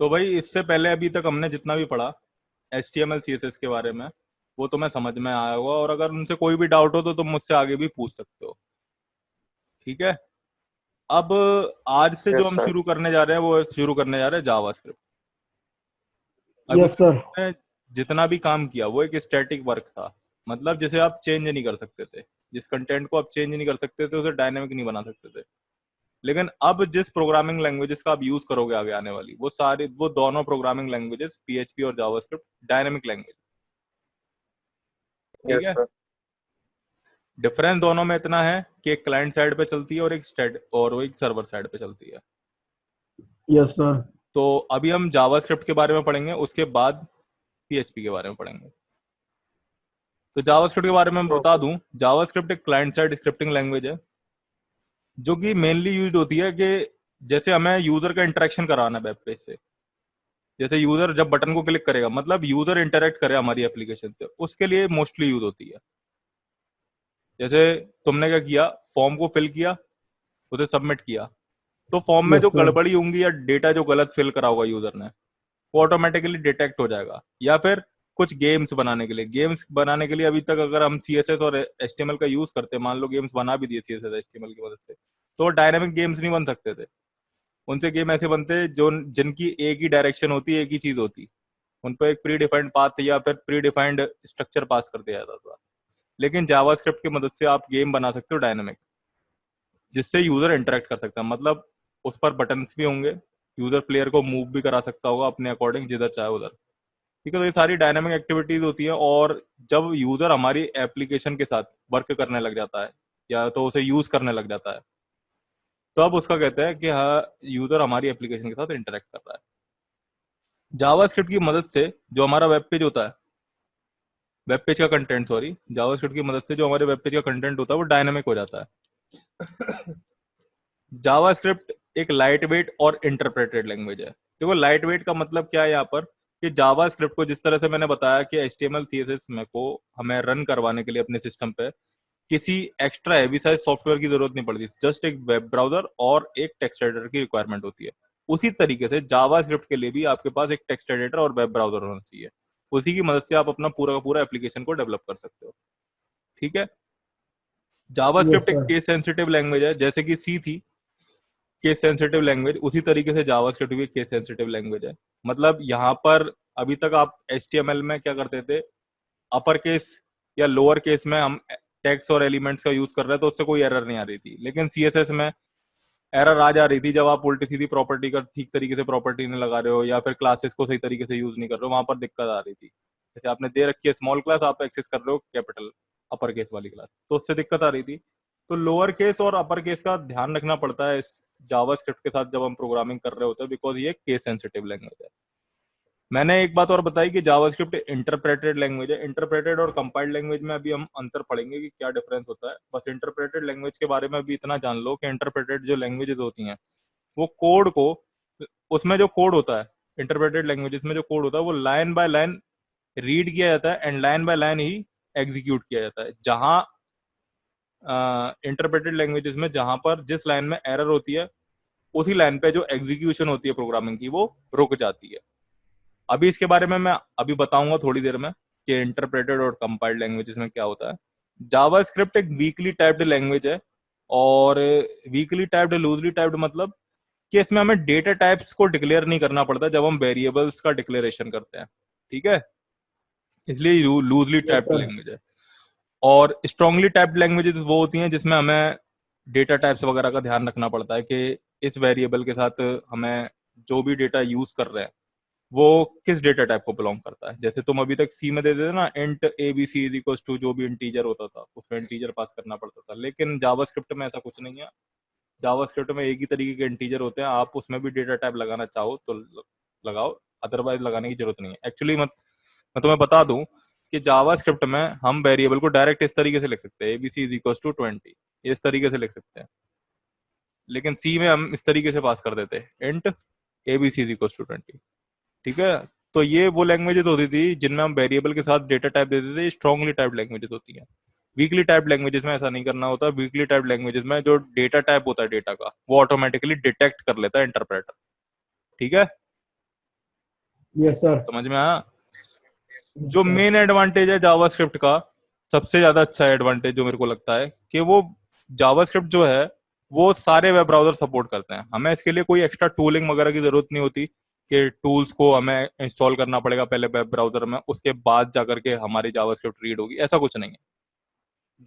तो भाई इससे पहले अभी तक हमने जितना भी पढ़ा HTML CSS के बारे में, वो तुम्हें समझ में आया होगा, और अगर उनसे कोई भी डाउट हो तो तुम मुझसे आगे भी पूछ सकते हो। ठीक है। अब आज से जो यस हम सर। शुरू करने जा रहे हैं वो शुरू करने जा रहे हैं जावास्क्रिप्ट। अभी यस तक सर। हमने जितना भी काम किया वो एक स्टैटिक वर्क था, मतलब जिसे आप चेंज नहीं कर सकते थे। जिस कंटेंट को आप चेंज नहीं कर सकते थे उसे डायनेमिक नहीं बना सकते थे। लेकिन अब जिस प्रोग्रामिंग लैंग्वेजेस का आप यूज करोगे आगे आने वाली, वो दोनों प्रोग्रामिंग लैंग्वेजेस PHP और जावास्क्रिप्ट डायनेमिक लैंग्वेज। ठीक यस है। सर। डिफरेंस दोनों में इतना है कि एक क्लाइंट साइड पे चलती है और वो एक सर्वर साइड पे चलती है। Yes sir. तो अभी हम जावास्क्रिप्ट के बारे में पढ़ेंगे, उसके बाद PHP के बारे में पढ़ेंगे। तो जावास्क्रिप्ट के बारे में मैं बता ओके। दूं, जावास्क्रिप्ट एक क्लाइंट साइड स्क्रिप्टिंग लैंग्वेज है जो कि मेनली यूज होती है कि जैसे हमें यूजर का इंटरेक्शन कराना है वेब पेज से। जैसे यूजर जब बटन को क्लिक करेगा, मतलब यूजर इंटरेक्ट करे हमारी एप्लीकेशन से, उसके लिए मोस्टली यूज होती है। जैसे तुमने क्या किया, फॉर्म को फिल किया, उसे सबमिट किया, तो फॉर्म में यस जो सर। गड़बड़ी होंगी या डेटा जो गलत फिल करा होगा यूजर ने, वो ऑटोमेटिकली डिटेक्ट हो जाएगा। या फिर कुछ गेम्स बनाने के लिए अभी तक अगर हम CSS और HTML का यूज करते, मान लो गेम्स बना भी दिए CSS HTML की मदद से, तो डायनेमिक गेम्स नहीं बन सकते थे। उनसे गेम ऐसे बनते जो जिनकी एक ही डायरेक्शन होती, एक ही चीज होती। उन पर एक प्री डिफाइंड पाथ या फिर प्री डिफाइंड स्ट्रक्चर पास कर दिया जाता था। लेकिन जावास्क्रिप्ट की मदद से आप गेम बना सकते हो डायनेमिक, जिससे यूजर इंटरेक्ट कर सकता है। मतलब उस पर बटन्स भी होंगे, यूजर प्लेयर को मूव भी करा सकता होगा अपने अकॉर्डिंग जिधर चाहे उधर। ठीक है। तो ये सारी डायनामिक एक्टिविटीज होती हैं, और जब यूजर हमारी एप्लीकेशन के साथ वर्क करने लग जाता है या तो उसे यूज करने लग जाता है, तो अब उसका कहते हैं कि हाँ, यूजर हमारी एप्लीकेशन के साथ इंटरेक्ट कर रहा है। जावास्क्रिप्ट की मदद से जो हमारा वेब पेज होता है, वेब पेज का कंटेंट, सॉरी, जावास्क्रिप्ट की मदद से जो हमारे वेब पेज का कंटेंट होता है वो डायनामिक हो जाता है। जावास्क्रिप्ट एक लाइट वेट और इंटरप्रेटेड लैंग्वेज है। देखो, लाइट वेट का मतलब क्या है यहाँ पर, कि जावास्क्रिप्ट को जिस तरह से मैंने बताया कि HTML CSS में को हमें रन करवाने के लिए अपने सिस्टम पे किसी एक्स्ट्रा हैवी साइज सॉफ्टवेयर की जरूरत नहीं पड़ती, जस्ट एक वेब ब्राउजर और एक टेक्स्ट एडिटर की रिक्वायरमेंट होती है। उसी तरीके से जावास्क्रिप्ट के लिए भी आपके पास एक टेक्स्ट एडिटर और वेब ब्राउजर होना चाहिए। उसी की मदद से आप अपना पूरा का पूरा एप्लीकेशन को डेवलप कर सकते हो। ठीक है। यस जावास्क्रिप्ट एक सर। केस सेंसिटिव लैंग्वेज है, जैसे कि सी थी केस सेंसिटिव लैंग्वेज, उसी तरीके से जावास्क्रिप्ट भी केस सेंसिटिव लैंग्वेज है। मतलब यहाँ पर अभी तक आप HTML में क्या करते थे, अपर केस या लोअर केस में हम टेक्स्ट और एलिमेंट्स का यूज कर रहे हैं तो उससे कोई एरर नहीं आ रही थी। लेकिन CSS में एरर आ जा रही थी जब आप उल्टी सीधी प्रॉपर्टी का ठीक तरीके से प्रॉपर्टी नहीं लगा रहे हो, या फिर क्लासेस को सही तरीके से यूज नहीं कर रहे हो, वहां पर दिक्कत आ रही थी। जैसे आपने दे रखी है स्मॉल क्लास, आप एक्सेस कर रहे हो कैपिटल अपर केस वाली क्लास, तो उससे दिक्कत आ रही थी। तो लोअर केस और अपर केस का ध्यान रखना पड़ता है इस जावास्क्रिप्ट के साथ जब हम प्रोग्रामिंग कर रहे होते हैं, बिकॉज ये केस सेंसिटिव लैंग्वेज है। मैंने एक बात और बताई कि जावास्क्रिप्ट इंटरप्रेटेड लैंग्वेज है। इंटरप्रेटेड और कंपाइल्ड लैंग्वेज में अभी हम अंतर पढ़ेंगे कि क्या डिफरेंस होता है। बस इंटरप्रेटेड लैंग्वेज के बारे में भी इतना जान लो कि इंटरप्रेटेड जो लैंग्वेजेस होती हैं, वो कोड को, उसमें जो कोड होता है, इंटरप्रेटेड लैंग्वेजेस में जो कोड होता है वो लाइन बाय लाइन रीड किया जाता है and line by line he execute किया जाता है। जहां इंटरप्रेटेड लैंग्वेजेस में जहां पर जिस लाइन में एरर होती है, उसी लाइन पे जो एग्जीक्यूशन होती है प्रोग्रामिंग की वो रुक जाती है। अभी इसके बारे में मैं अभी बताऊंगा थोड़ी देर में कि इंटरप्रेटेड और कंपाइल्ड लैंग्वेजेस में क्या होता है। जावास्क्रिप्ट एक वीकली टाइप्ड लैंग्वेज है, और वीकली टाइप्ड लूजली टाइप्ड मतलब कि इसमें हमें डेटा टाइप्स को डिक्लेयर नहीं करना पड़ता जब हम वेरिएबल्स का डिक्लेरेशन करते हैं। ठीक है। इसलिए loosely yes typed sir. Language है। और स्ट्रांगली टाइप्ड लैंग्वेजेस वो होती हैं जिसमें हमें डेटा टाइप्स वगैरह का ध्यान रखना पड़ता है कि इस वेरिएबल के साथ हमें जो भी डेटा यूज कर रहे हैं वो किस डेटा टाइप को बिलोंग करता है। जैसे तुम अभी तक सी में देते थे ना, int ABC is equal to जो भी इंटीजर होता था उसमें इंटीजर पास करना पड़ता था, लेकिन जावास्क्रिप्ट में ऐसा कुछ नहीं है। जावास्क्रिप्ट में एक ही तरीके के इंटीजर होते हैं, आप उसमें भी डेटा टाइप लगाना चाहो तो लगाओ, अदरवाइज लगाने की जरूरत नहीं है। एक्चुअली मैं तुम्हें बता दूं कि जावास्क्रिप्ट में हम वेरिएबल को डायरेक्ट इस तरीके से लिख सकते हैं, ABC इज इक्वल टू 20, इस तरीके से लिख सकते हैं। लेकिन सी में हम इस तरीके से पास कर देते हैं, int ABC is equal to 20। ठीक है। तो ये वो लैंग्वेजेस होती थी जिनमें हम वेरिएबल के साथ डेटा टाइप देते थे, स्ट्रांगली टाइप लैंग्वेजेस होती हैं। वीकली टाइप लैंग्वेजेस में ऐसा नहीं करना होता। वीकली टाइप लैंग्वेजेस में जो डेटा टाइप होता है डेटा का, वो ऑटोमेटिकली डिटेक्ट कर लेता है इंटरप्रेटर। ठीक है। Yes sir. समझ में आया? जो मेन एडवांटेज है जावास्क्रिप्ट का, सबसे ज्यादा अच्छा एडवांटेज जो मेरे को लगता है कि वो जावास्क्रिप्ट जो है वो सारे वेब ब्राउजर सपोर्ट करते हैं। हमें इसके लिए कोई एक्स्ट्रा टूलिंग वगैरह की जरूरत नहीं होती कि टूल्स को हमें इंस्टॉल करना पड़ेगा पहले वेब ब्राउजर में, उसके बाद जाकर के हमारी जावास्क्रिप्ट रीड होगी। ऐसा कुछ नहीं है।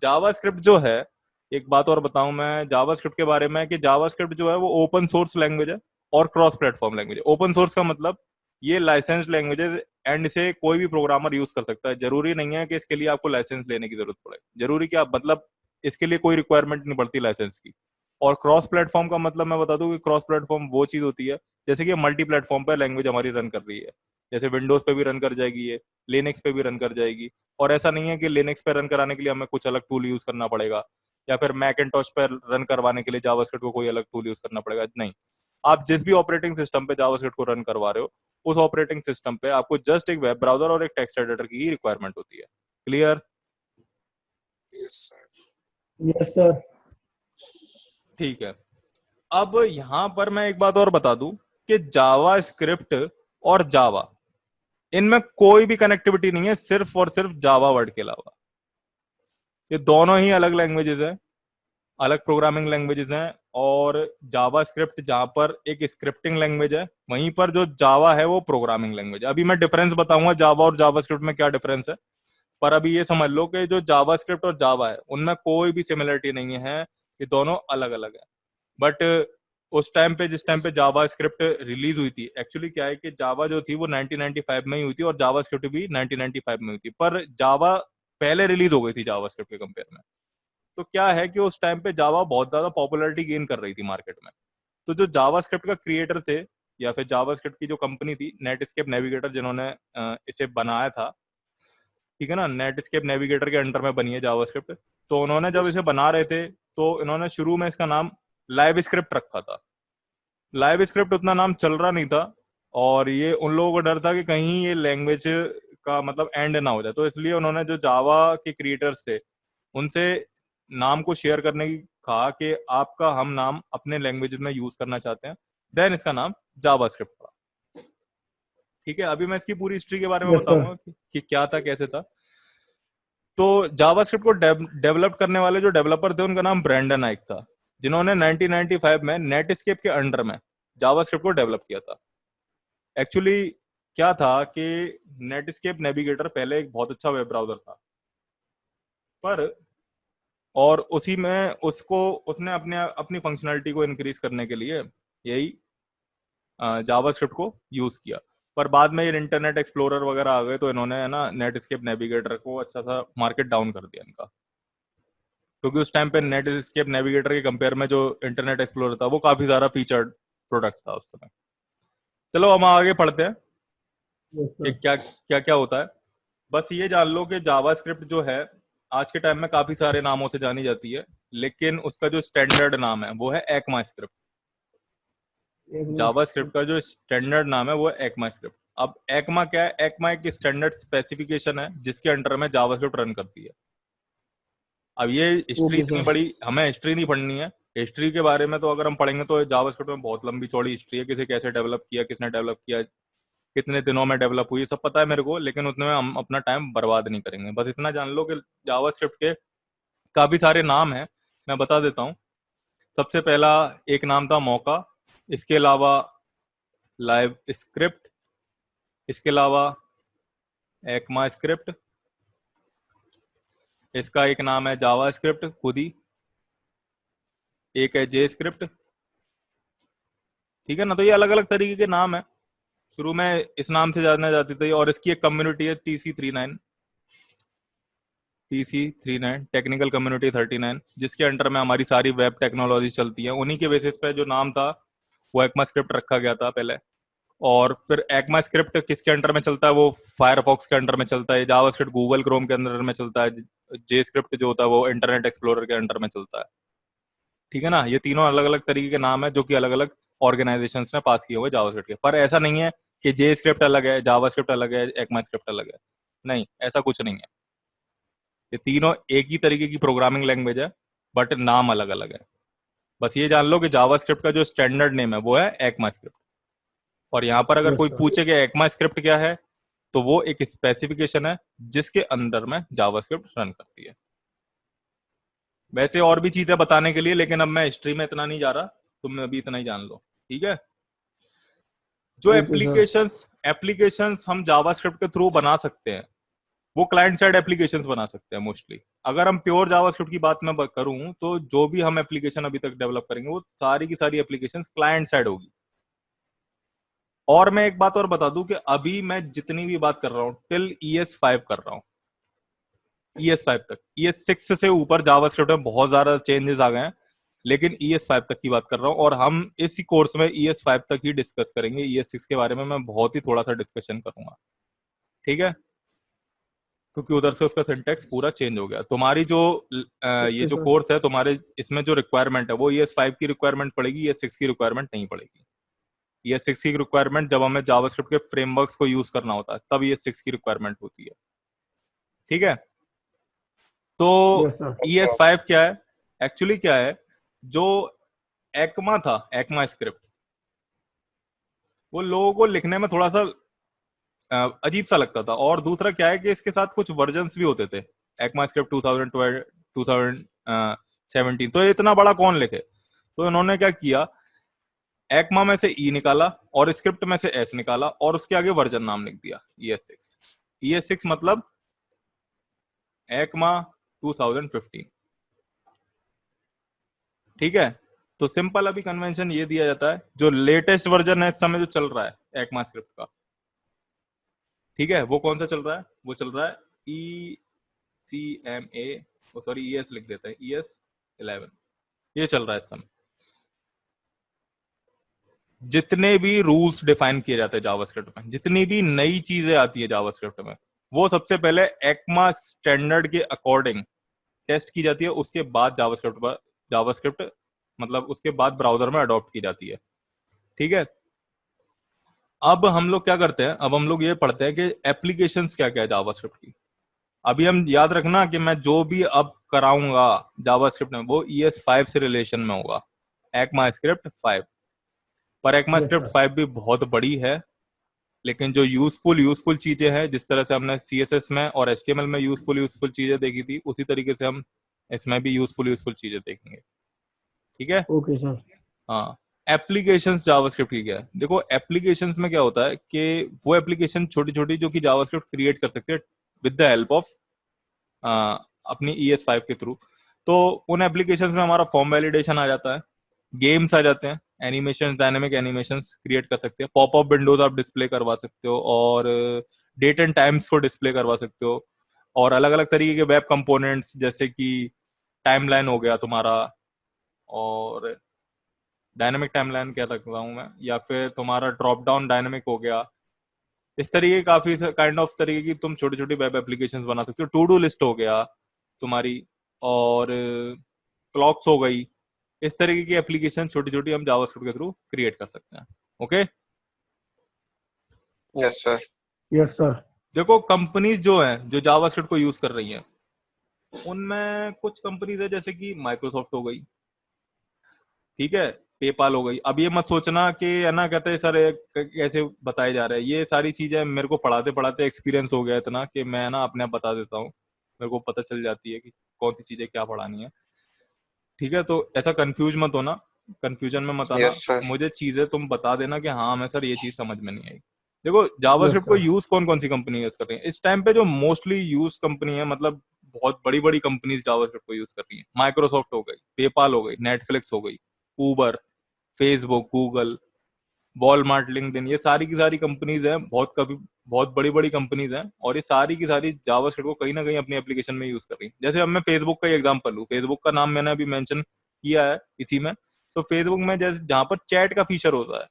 जावास्क्रिप्ट जो है, एक बात और बताऊं मैं जावास्क्रिप्ट के बारे में कि जावास्क्रिप्ट जो है वो ओपन सोर्स लैंग्वेज है और क्रॉस प्लेटफॉर्म लैंग्वेज है। ओपन सोर्स का मतलब ये लाइसेंस्ड लैंग्वेज है एंड इसे कोई भी प्रोग्रामर यूज कर सकता है। जरूरी नहीं है कि इसके लिए आपको लाइसेंस लेने की जरूरत पड़े। जरूरी क्या मतलब, इसके लिए कोई रिक्वायरमेंट नहीं पड़ती लाइसेंस की। और क्रॉस प्लेटफॉर्म का मतलब मैं बता दूं कि क्रॉस प्लेटफॉर्म वो चीज होती है जैसे कि मल्टी प्लेटफॉर्म पे लैंग्वेज हमारी रन कर रही है। जैसे विंडोज पे भी रन कर जाएगी ये, लिनक्स पे भी रन कर जाएगी। और ऐसा नहीं है कि लिनक्स पे रन कराने के लिए हमें कुछ अलग टूल यूज करना पड़ेगा, या फिर मैकिन्टॉश पर रन करवाने के लिए जावास्क्रिप्ट को कोई अलग टूल यूज करना पड़ेगा। नहीं, आप जिस भी ऑपरेटिंग सिस्टम पे जावास्क्रिप्ट को रन करवा रहे हो उस ऑपरेटिंग सिस्टम पे आपको जस्ट एक वेब ब्राउजर और एक टेक्स्ट एडिटर की ही रिक्वायरमेंट होती है। क्लियर? Yes sir. ठीक है। अब यहां पर मैं एक बात और बता दूं कि जावा स्क्रिप्ट और जावा, इनमें कोई भी कनेक्टिविटी नहीं है सिर्फ और सिर्फ जावा वर्ड के अलावा। ये दोनों ही अलग लैंग्वेजेस हैं, अलग प्रोग्रामिंग लैंग्वेजेस हैं। और जावा स्क्रिप्ट जहां पर एक स्क्रिप्टिंग लैंग्वेज है, वहीं पर जो जावा है वो प्रोग्रामिंग लैंग्वेज है। अभी मैं डिफरेंस बताऊंगा जावा और जावा स्क्रिप्ट में क्या डिफरेंस है। पर अभी ये समझ लो कि जो जावा स्क्रिप्ट और जावा है उनमें कोई भी सिमिलरिटी नहीं है, ये दोनों अलग अलग है। बट उस टाइम पे जिस टाइम पे जावा स्क्रिप्ट रिलीज हुई थी, एक्चुअली क्या है कि जावा जो थी वो 1995 में ही हुई थी और जावा स्क्रिप्ट भी 1995 में हुई थी, पर जावा पहले रिलीज हो गई थी जावा स्क्रिप्ट के कंपेयर में। तो क्या है कि उस टाइम पे जावा बहुत ज्यादा पॉपुलैरिटी गेन कर रही थी मार्केट में। तो जो जावा स्क्रिप्ट का क्रिएटर थे, या फिर जावा स्क्रिप्ट की जो कंपनी थी नेटस्केप नेविगेटर, जिन्होंने इसे बनाया था, ठीक है ना, नेटस्केप नेविगेटर के अंडर में बनी है जावा स्क्रिप्ट। तो उन्होंने जब इसे बना रहे थे तो इन्होंने शुरू में इसका नाम लाइव स्क्रिप्ट रखा था। लाइव स्क्रिप्ट उतना नाम चल रहा नहीं था, और ये उन लोगों को डर था कि कहीं ये लैंग्वेज का मतलब एंड ना हो जाए। तो इसलिए उन्होंने जो जावा के क्रिएटर्स थे उनसे नाम को शेयर करने की कहा कि आपका हम नाम अपने लैंग्वेज में यूज करना चाहते हैं। देन इसका नाम जावा स्क्रिप्ट पड़ा। ठीक है, अभी मैं इसकी पूरी हिस्ट्री के बारे में यस सर। बताऊंगा कि क्या था कैसे था। तो जावास्क्रिप्ट को डेवलप करने वाले जो डेवलपर थे उनका नाम ब्रैंडन नाइक था, जिन्होंने 1995 में नेटस्केप के अंडर में जावास्क्रिप्ट को डेवलप किया था। एक्चुअली क्या था कि नेटस्केप नेविगेटर पहले एक बहुत अच्छा वेब ब्राउजर था, पर और उसी में उसको उसने अपने अपनी फंक्शनैलिटी को इंक्रीज करने के लिए यही जावास्क्रिप्ट को यूज किया। पर बाद में ये इंटरनेट एक्सप्लोरर वगैरह आ गए तो इन्होंने है ना नेटस्केप नेविगेटर को अच्छा सा मार्केट डाउन कर दिया इनका। क्योंकि उस टाइम पे नेटस्केप नेविगेटर के कंपेयर में जो इंटरनेट एक्सप्लोरर था वो काफी सारा फीचर्ड प्रोडक्ट था उस समय। चलो हम आगे पढ़ते हैं यस कि सर। क्या क्या क्या होता है। बस ये जान लो कि जावास्क्रिप्ट जो है आज के टाइम में काफी सारे नामों से जानी जाती है, लेकिन उसका जो स्टैंडर्ड नाम है वो है एक्मा स्क्रिप्ट। एक जावास्क्रिप्ट मिनट। का जो स्टैंडर्ड नाम है वो है एक्मा स्क्रिप्ट। अब एक्मा क्या है? एक्मा एक स्टैंडर्ड स्पेसिफिकेशन है जिसके अंडर में जावास्क्रिप्ट रन करती है। अब ये हिस्ट्री ओके इतनी सर। बड़ी, हमें हिस्ट्री नहीं पढ़नी है। हिस्ट्री के बारे में तो अगर हम पढ़ेंगे तो जावास्क्रिप्ट में बहुत लंबी चौड़ी हिस्ट्री है, किसे कैसे डेवलप किया, किसने डेवलप किया, कितने दिनों में डेवलप हुई, सब पता है मेरे को, लेकिन उतने में हम अपना टाइम बर्बाद नहीं करेंगे। बस इतना जान लो कि जावास्क्रिप्ट के काफी सारे नाम हैं, मैं बता देता हूँ। सबसे पहला एक नाम था मौका, इसके अलावा लाइव स्क्रिप्ट, इसके अलावा एक्मा स्क्रिप्ट, इसका एक नाम है जावा स्क्रिप्ट खुद ही, एक है जे स्क्रिप्ट। ठीक है ना, तो ये अलग अलग तरीके के नाम है। शुरू में इस नाम से जाना जाती थी, और इसकी एक कम्युनिटी है TC39, TC39 टेक्निकल कम्युनिटी 39, जिसके अंडर में हमारी सारी वेब टेक्नोलॉजी चलती है। उन्हीं के बेसिस पे जो नाम था वो एक्मा स्क्रिप्ट रखा गया था पहले। और फिर एक्मा स्क्रिप्ट किसके अंडर में चलता है? वो फायरफॉक्स के अंडर में चलता है। जावा स्क्रिप्ट गूगल क्रोम के अंडर में चलता है। जे स्क्रिप्ट जो होता है वो इंटरनेट एक्सप्लोरर के अंडर में चलता है। ठीक है ना, ये तीनों अलग अलग तरीके के नाम है जो कि अलग अलग ऑर्गेनाइजेशन ने पास किए हुए जावास्क्रिप्ट के। पर ऐसा नहीं है कि जे स्क्रिप्ट अलग है, जावास्क्रिप्ट अलग है, एक्मा स्क्रिप्ट अलग है। नहीं, ऐसा कुछ नहीं है। ये तीनों एक ही तरीके की प्रोग्रामिंग लैंग्वेज है, बट नाम अलग अलग है। बस ये जान लो कि जावास्क्रिप्ट का जो स्टैंडर्ड नेम है वो है एक्मा स्क्रिप्ट। और यहाँ पर अगर Yes, कोई sir. पूछे कि ECMA स्क्रिप्ट क्या है, तो वो एक स्पेसिफिकेशन है जिसके अंदर में जावास्क्रिप्ट रन करती है। वैसे और भी चीजें बताने के लिए, लेकिन अब मैं हिस्ट्री में इतना नहीं जा रहा, तुम अभी इतना ही जान लो, ठीक है। जो Okay, sir. एप्लीकेशंस एप्लीकेशंस हम जावास्क्रिप्ट के थ्रू बना सकते हैं, वो क्लाइंट साइड एप्लीकेशंस बना सकते हैं मोस्टली। अगर हम प्योर जावास्क्रिप्ट की बात मैं करूं, तो जो भी हम एप्लीकेशन अभी तक डेवलप करेंगे, वो सारी की सारी एप्लीकेशंस क्लाइंट साइड होगी। और मैं एक बात और बता दूं कि अभी मैं जितनी भी बात कर रहा हूं टिल ES5 कर रहा हूं, ES5 तक। ES6 से ऊपर जावास्क्रिप्ट में बहुत ज्यादा चेंजेस आ गए हैं, लेकिन ES5 तक की बात कर रहा हूं। और हम इसी कोर्स में ES5 तक ही डिस्कस करेंगे। ES6 के बारे में मैं बहुत ही थोड़ा सा डिस्कशन करूंगा, ठीक है, क्योंकि उधर से उसका सिंटेक्स पूरा चेंज हो गया। तुम्हारी जो ये Okay, जो sir. कोर्स है तुम्हारे, इसमें जो रिक्वायरमेंट है वो ES5 की रिक्वायरमेंट पड़ेगी, ES6 की रिक्वायरमेंट नहीं पड़ेगी। ES6 की रिक्वायरमेंट जब हमें जावास्क्रिप्ट के फ्रेमवर्क्स को यूज करना होता है, तब ES6 की रिक्वायरमेंट होती है, ठीक है। तो Yes, sir. ES5 क्या है, एक्चुअली क्या है, जो एक्मा था, एक्मा स्क्रिप्ट, वो लोगों को लिखने में थोड़ा सा अजीब सा लगता था। और दूसरा क्या है कि इसके साथ कुछ वर्जन्स भी होते थे। एक्मा स्क्रिप्ट 2012, 2017, तो ये इतना बड़ा कौन लिखे, तो इन्होंने क्या किया, एक्मा में से ई निकाला और स्क्रिप्ट में से एस निकाला और उसके आगे वर्जन नाम लिख दिया, ES6। ES6 मतलब एक्मा 2015, ठीक है। तो सिंपल अभी कन्वेंशन ये दिया जाता है, जो लेटेस्ट वर्जन है इस समय जो चल रहा है एक्मा स्क्रिप्ट का, ठीक है, वो कौन सा चल रहा है, वो चल रहा है ECMA, सॉरी ES लिख देता है, ES11, ये चल रहा है इस समय। जितने भी रूल्स डिफाइन किए जाते हैं जावास्क्रिप्ट में, जितनी भी नई चीजें आती है जावास्क्रिप्ट में, वो सबसे पहले एक्मा स्टैंडर्ड के अकॉर्डिंग टेस्ट की जाती है। उसके बाद जावास्क्रिप्ट मतलब उसके बाद ब्राउजर में अडॉप्ट की जाती है, ठीक है। अब हम लोग क्या करते हैं, अब हम लोग ये पढ़ते हैं कि एप्लीकेशंस क्या क्या है जावास्क्रिप्ट की। अभी हम याद रखना कि मैं जो भी अब कराऊंगा जावास्क्रिप्ट में, वो ES5 से रिलेशन में होगा, एक्मा स्क्रिप्ट 5। पर एक्मा Yes, स्क्रिप्ट sir. 5 भी बहुत बड़ी है, लेकिन जो यूजफुल चीजें हैं, जिस तरह से हमने CSS में और HTML में यूजफुल चीजें देखी थी, उसी तरीके से हम इसमें भी यूजफुल चीजें देखेंगे, ठीक है। Okay, sir. हाँ, एप्लीकेशंस जावास्क्रिप्ट की क्या है, देखो एप्लीकेशंस में क्या होता है कि वो एप्लीकेशन छोटी छोटी जो कि जावास्क्रिप्ट क्रिएट कर सकते हैं विद द हेल्प ऑफ अपनी ES5 के थ्रू। तो उन एप्लीकेशंस में हमारा फॉर्म वैलिडेशन आ जाता है, गेम्स आ जाते हैं, एनिमेशन, डायनेमिक एनिमेशंस क्रिएट कर सकते हैं, पॉपअप विंडोज आप डिस्प्ले करवा सकते हो, और डेट एंड टाइम्स को डिस्प्ले करवा सकते हो, और अलग अलग तरीके के वेब कंपोनेंट्स जैसे कि टाइमलाइन हो गया तुम्हारा, और डायनेमिक टाइमलाइन क्या रख रहा हूँ मैं, या फिर तुम्हारा ड्रॉप डाउन डायनेमिक हो गया। इस तरीके काफी काइंड ऑफ तरीके की तुम छोटी छोटी वेब एप्लीकेशंस बना सकते हो। टू डू लिस्ट हो गया तुम्हारी, और क्लॉक्स हो गई। इस तरीके की एप्लीकेशन छोटी छोटी हम जावास्क्रिप्ट के थ्रू क्रिएट कर सकते हैं, okay. Yes sir. Yes, sir. देखो कंपनीज जो हैं जो जावास्क्रिप्ट को यूज कर रही हैं, उनमें कुछ कंपनीज है जैसे कि माइक्रोसॉफ्ट हो गई, ठीक है, पेपाल हो गई। अब ये मत सोचना कि है ना, कहते हैं सर कैसे बताए जा रहे हैं, ये सारी चीजें मेरे को पढ़ाते पढ़ाते एक्सपीरियंस हो गया इतना कि मैं ना अपने आप बता देता हूँ, मेरे को पता चल जाती है कि कौन सी चीजें क्या पढ़ानी है, ठीक है। तो ऐसा कंफ्यूज मत होना, कंफ्यूजन में मत आना, यस सर। मुझे चीजें तुम बता देना कि हाँ हमें सर ये चीज समझ में नहीं आई। देखो Yes, जावास्क्रिप्ट को sir. यूज कौन कौन सी कंपनी यूज कर रही है इस टाइम पे, जो मोस्टली यूज कंपनी है, मतलब बहुत बड़ी बड़ी कंपनीज जावास्क्रिप्ट को यूज कर रही है। माइक्रोसॉफ्ट हो गई, पेपाल हो गई, नेटफ्लिक्स हो गई, उबर, फेसबुक, गूगल, वॉलमार्ट, लिंक्डइन, ये सारी की सारी कंपनीज हैं, बहुत बड़ी बड़ी कंपनीज हैं, और ये सारी की सारी जावास्क्रिप्ट को कहीं ना कहीं अपनी एप्लीकेशन में यूज कर रही हैं। जैसे अब मैं फेसबुक का ही एग्जांपल लूं, फेसबुक का नाम मैंने अभी मेंशन किया है इसी में। तो फेसबुक में जैसे जहां पर चैट का फीचर होता है,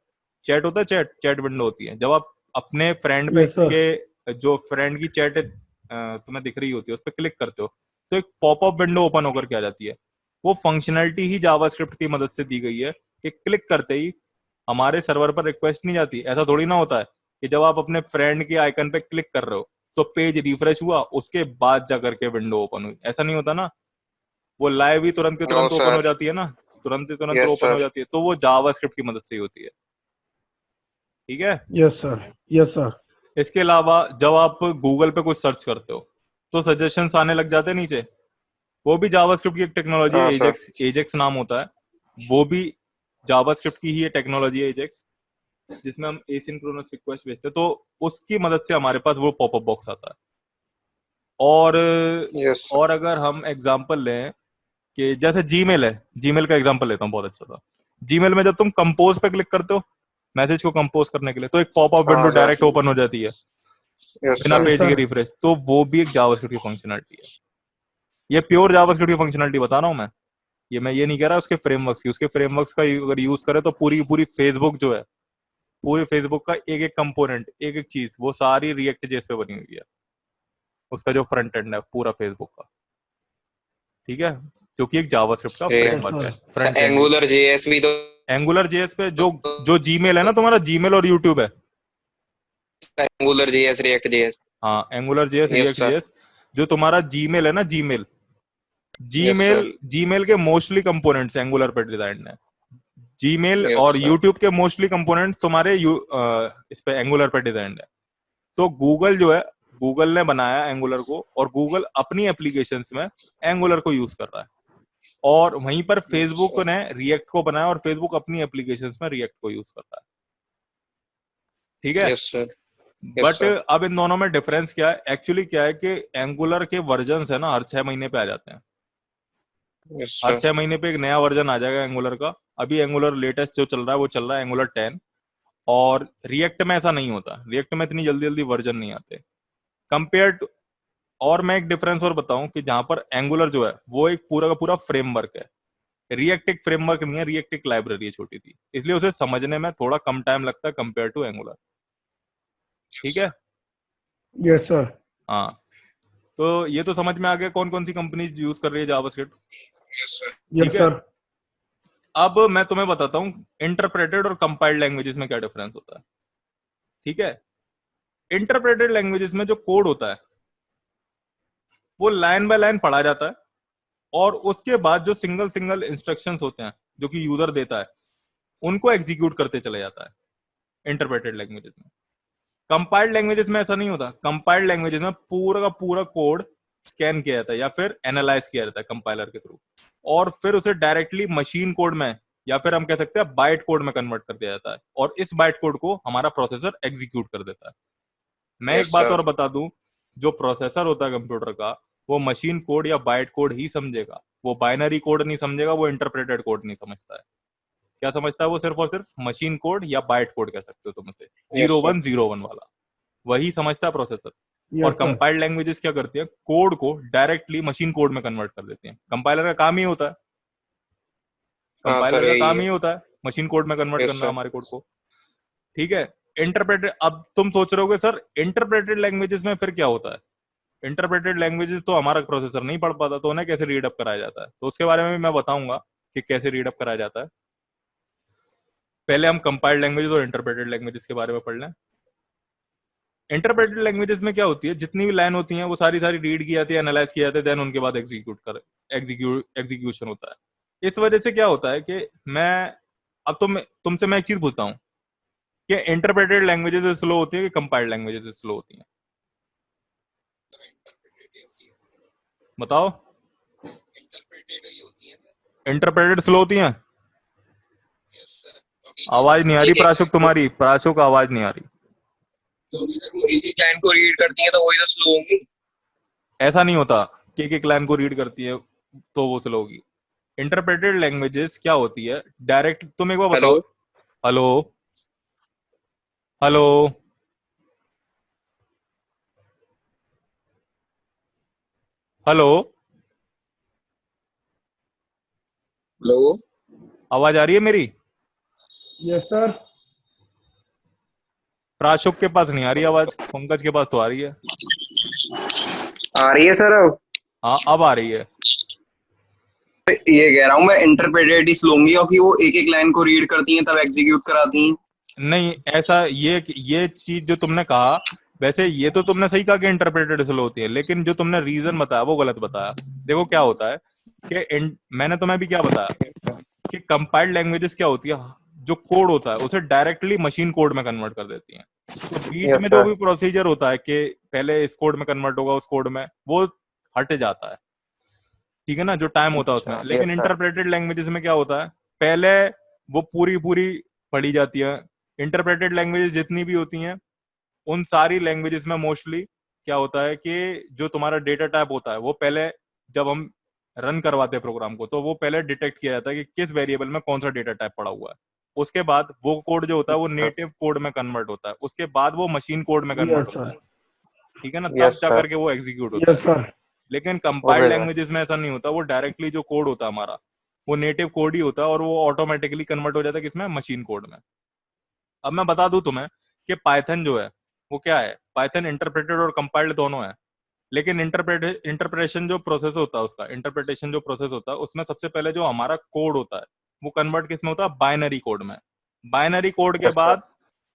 चैट होता है, चैट चैट विंडो होती है, जब आप अपने फ्रेंड पे Yes, sir. के जो फ्रेंड की चैट तुम्हें दिख रही होती है, उस पर क्लिक करते हो, तो एक पॉपअप विंडो ओपन होकर के आ जाती है। वो फंक्शनैलिटी ही जावास्क्रिप्ट की मदद से दी गई है कि क्लिक करते ही हमारे सर्वर पर रिक्वेस्ट नहीं जाती। ऐसा थोड़ी ना होता है कि जब आप अपने फ्रेंड के आइकन पे क्लिक कर रहे हो तो पेज रिफ्रेश हुआ, उसके बाद जाकर के विंडो ओपन हुई, ऐसा नहीं होता ना। वो लाइव ही तुरंत के नो तुरंत ओपन हो सर। जाती है ना, तुरंत ही तुरंत यस ओपन हो सर। जाती है, तो वो जावास्क्रिप्ट की मदद से ही होती है। ठीक है। Yes, sir. Yes, sir. इसके अलावा जब आप गूगल पे कुछ सर्च करते हो तो सजेशंस आने लग जाते हैं नीचे, वो भी जावास्क्रिप्ट की एक टेक्नोलॉजी है, हाँ सर। एजेक्स, एजेक्स नाम होता है, वो भी जावास्क्रिप्ट की ही टेक्नोलॉजी है एजेक्स, जिसमें हम एसिंक्रोनस रिक्वेस्ट भेजते हैं, तो उसकी मदद से हमारे पास वो पॉपअप बॉक्स आता है। और यस सर। और अगर हम एग्जांपल लें कि जैसे जीमेल है, जीमेल का एग्जांपल लेता हूँ, बहुत अच्छा था। जीमेल में जब तुम कंपोज पे क्लिक करते हो मैसेज को कंपोज करने के लिए, तो एक पॉपअप विंडो हाँ सर। डायरेक्ट ओपन हो जाती है यस बिना सर। Yes, पेज के sir. रिफ्रेश, तो वो भी एक जावास्क्रिप्ट की फंक्शनलिटी है। ये प्योर जावास्क्रिप्ट की फंक्शनलिटी बता रहा हूँ मैं ये नहीं कह रहा उसके फ्रेमवर्क्स की, उसके फ्रेमवर्क्स का अगर यूज करें तो पूरी पूरी फेसबुक जो है, पूरी फेसबुक का एक एक कंपोनेंट, एक एक चीज, वो सारी रिएक्ट जेस पे बनी हुई है, उसका जो फ्रंट एंड है पूरा फेसबुक का, ठीक है, जो कि एक जावास्क्रिप्ट का ये Yes, फ्रेमवर्क है, sir. Front end. Angular JS भी तो एंगुलर जेएस पे जो जो जीमेल है ना तुम्हारा, जीमेल और यूट्यूब है, एंगुलर जेएस, रिएक्ट जेएस। हाँ angular JS, yes react sir. JS, जो तुम्हारा जीमेल है ना, Gmail, yes sir. Gmail Gmail के मोस्टली कंपोनेंट्स एंगुलर पर डिजाइन है। जीमेल यस और सर। यूट्यूब के मोस्टली कंपोनेंट्स तुम्हारे इस पे एंगुलर पर डिजाइन है। तो गूगल जो है, गूगल ने बनाया एंगुलर को, और गूगल अपनी एप्लीकेशंस में एंगुलर को यूज कर रहा है, और वहीं पर फेसबुक ने रिएक्ट को बनाया और फेसबुक अपनी एप्लीकेशंस में रिएक्ट को यूज कर रहा है, ठीक है। Yes sir. Yes but sir. अब इन दोनों में डिफरेंस क्या है, एक्चुअली क्या है कि एंगुलर के वर्जन है ना, हर 6 महीने पे आ जाते हैं, यस हर सर। 6 महीने पे एक नया वर्जन आ जाएगा एंगुलर का। अभी एंगुलर लेटेस्ट जो चल रहा है वो चल रहा है एंगुलर 10, और रिएक्ट में ऐसा नहीं होता, रिएक्ट में इतनी जल्दी जल्दी वर्जन नहीं आते कंपेयर टू। और मैं एक डिफरेंस और बताऊं कि जहां पर एंगुलर जो है वो एक पूरा का पूरा फ्रेमवर्क है, रिएक्ट एक फ्रेमवर्क नहीं है, रिएक्ट एक लाइब्रेरी है छोटी सी, इसलिए उसे समझने में थोड़ा कम टाइम लगता है कंपेयर टू एंगुलर, ठीक है। Yes, sir. हाँ, तो ये तो समझ में आ गया कौन कौन सी कंपनीज यूज कर रही है जावास्क्रिप्ट, यस सर। Yes, ठीक है। sir. अब मैं तुम्हें बताता हूँ इंटरप्रेटेड और कंपाइल्ड लैंग्वेजेस में क्या डिफरेंस होता है, ठीक है। इंटरप्रेटेड लैंग्वेजेस में जो कोड होता है वो लाइन बाय लाइन पढ़ा जाता है, और उसके बाद जो सिंगल सिंगल इंस्ट्रक्शंस होते हैं जो कि यूजर देता है उनको एग्जीक्यूट करते चले जाता है इंटरप्रेटेड लैंग्वेजेस में। कंपाइल्ड लैंग्वेजेस में ऐसा नहीं होता, कंपाइल्ड लैंग्वेजेस में पूरा का पूरा कोड स्कैन किया जाता है या फिर एनालाइज किया जाता है कंपाइलर के थ्रू, और फिर उसे डायरेक्टली मशीन कोड में या फिर हम कह सकते हैं बाइट कोड में कन्वर्ट कर दिया जाता है, और इस बाइट कोड को हमारा प्रोसेसर एग्जीक्यूट कर देता है। मैं एक यस बात सर। और बता दूं, जो प्रोसेसर होता है कंप्यूटर का, वो मशीन कोड या बाइट कोड ही समझेगा, वो बाइनरी कोड नहीं समझेगा, वो इंटरप्रेटेड कोड नहीं समझता है। क्या समझता है वो? सिर्फ और सिर्फ मशीन कोड या बाइट कोड कह सकते हो तुम उसे, यस सर। 0101 वाला, वही समझता है प्रोसेसर। और Yes, sir. कंपाइल्ड लैंग्वेजेस क्या करती है, कोड को डायरेक्टली मशीन कोड में कन्वर्ट कर देती है। कंपाइलर का काम ही होता है, हाँ सर, कंपाइलर का यही काम है। ही होता है मशीन कोड में कन्वर्ट यस करना सर। हमारे कोड को, ठीक है। इंटरप्रेटेड, अब तुम सोच रहे होगे सर इंटरप्रेटेड लैंग्वेजेस में फिर क्या होता है, इंटरप्रेटेड लैंग्वेजेस तो हमारा प्रोसेसर नहीं पढ़ पाता, तो उन्हें कैसे रीड अप कराया जाता है, तो उसके बारे में भी मैं बताऊंगा कि कैसे रीड अप कराया जाता है। पहले हम कंपाइल्ड लैंग्वेजेस और इंटरप्रेटेड लैंग्वेजेस के बारे में पढ़ लें। इंटरप्रेटेड लैंग्वेजेस में क्या होती है, जितनी भी लाइन होती है वो सारी सारी रीड की जाती है, एनालाइज किया जाता है, देन उनके बाद एग्जीक्यूशन होता है। इस वजह से क्या होता है कि अब तुमसे मैं एक चीज पूछता हूँ कि इंटरप्रेटेड लैंग्वेजेस स्लो होती है कि कंपाइल्ड लैंग्वेजेस स्लो होती हैं, बताओ। इंटरप्रेटेड स्लो होती हैं। आवाज नहीं आ रही प्राशुक तुम्हारी, प्राशुक आवाज नहीं आ रही। एक लाइन को रीड करती है तो वही तो स्लो होंगी। ऐसा नहीं होता कि एक लाइन को रीड करती है तो वो स्लो होगी। इंटरप्रेटेड लैंग्वेजेस क्या होती है, डायरेक्ट, तुम एक बार हेलो। बताओ। Hello, hello, hello, hello. आवाज आ रही है मेरी? Yes, sir. प्राशुक के पास नहीं आ रही आवाज, पंकज के पास तो आ रही है। आ रही है सर अब? हाँ अब आ रही है। ये कह रहा हूँ मैं, इंटरप्रेटेड ही स्लो होंगी क्योंकि वो एक एक लाइन को रीड करती हैं तब एग्जीक्यूट कराती हैं। नहीं ऐसा, ये चीज जो तुमने कहा, वैसे ये तो तुमने सही कहा कि इंटरप्रेटेड स्लो होती है, लेकिन जो तुमने रीजन बताया वो गलत बताया। देखो क्या होता है कि मैंने तुम्हें भी क्या बताया कि कंपाइल्ड लैंग्वेजेस क्या होती है, जो कोड होता है उसे डायरेक्टली मशीन कोड में कन्वर्ट कर देती हैं। तो बीच Yes, में जो sir. भी प्रोसीजर होता है कि पहले इस कोड में कन्वर्ट होगा उस कोड में, वो हट जाता है, ठीक है ना, जो टाइम होता है उसमें। अच्छा, लेकिन yes, sir. इंटरप्रेटेड लैंग्वेजेस में क्या होता है, पहले वो पूरी पूरी पढ़ी जाती है। इंटरप्रेटेड लैंग्वेजेस जितनी भी होती हैं, उन सारी लैंग्वेजेस में मोस्टली क्या होता है कि जो तुम्हारा डेटा टाइप होता है वो पहले, जब हम रन करवाते हैं प्रोग्राम को, तो वो पहले डिटेक्ट किया जाता है कि किस वेरिएबल में कौन सा डेटा टाइप पड़ा हुआ है। उसके बाद वो कोड जो होता है वो अच्छा, नेटिव कोड में कन्वर्ट होता है, उसके बाद वो मशीन कोड में कन्वर्ट Yes, होता sir. है, ठीक है ना, तब yes, जा sir. करके वो एग्जीक्यूट होता है। Yes, sir. लेकिन कंपाइल्ड Okay, sir. लैंग्वेजेस में ऐसा नहीं होता, वो डायरेक्टली जो कोड होता है हमारा, वो नेटिव कोड ही होता है और वो ऑटोमेटिकली कन्वर्ट हो जाता है किसमें, मशीन कोड में। अब मैं बता दूं तुम्हें कि पाइथन जो है वो क्या है, पाइथन इंटरप्रेटेड और कंपाइल्ड दोनों है। लेकिन इंटरप्रेशन जो प्रोसेस होता है, उसका इंटरप्रिटेशन जो प्रोसेस होता है, उसमें सबसे पहले जो हमारा कोड होता है वो कन्वर्ट किसमें होता है, बाइनरी कोड में। बाइनरी कोड के Yes, sir. बाद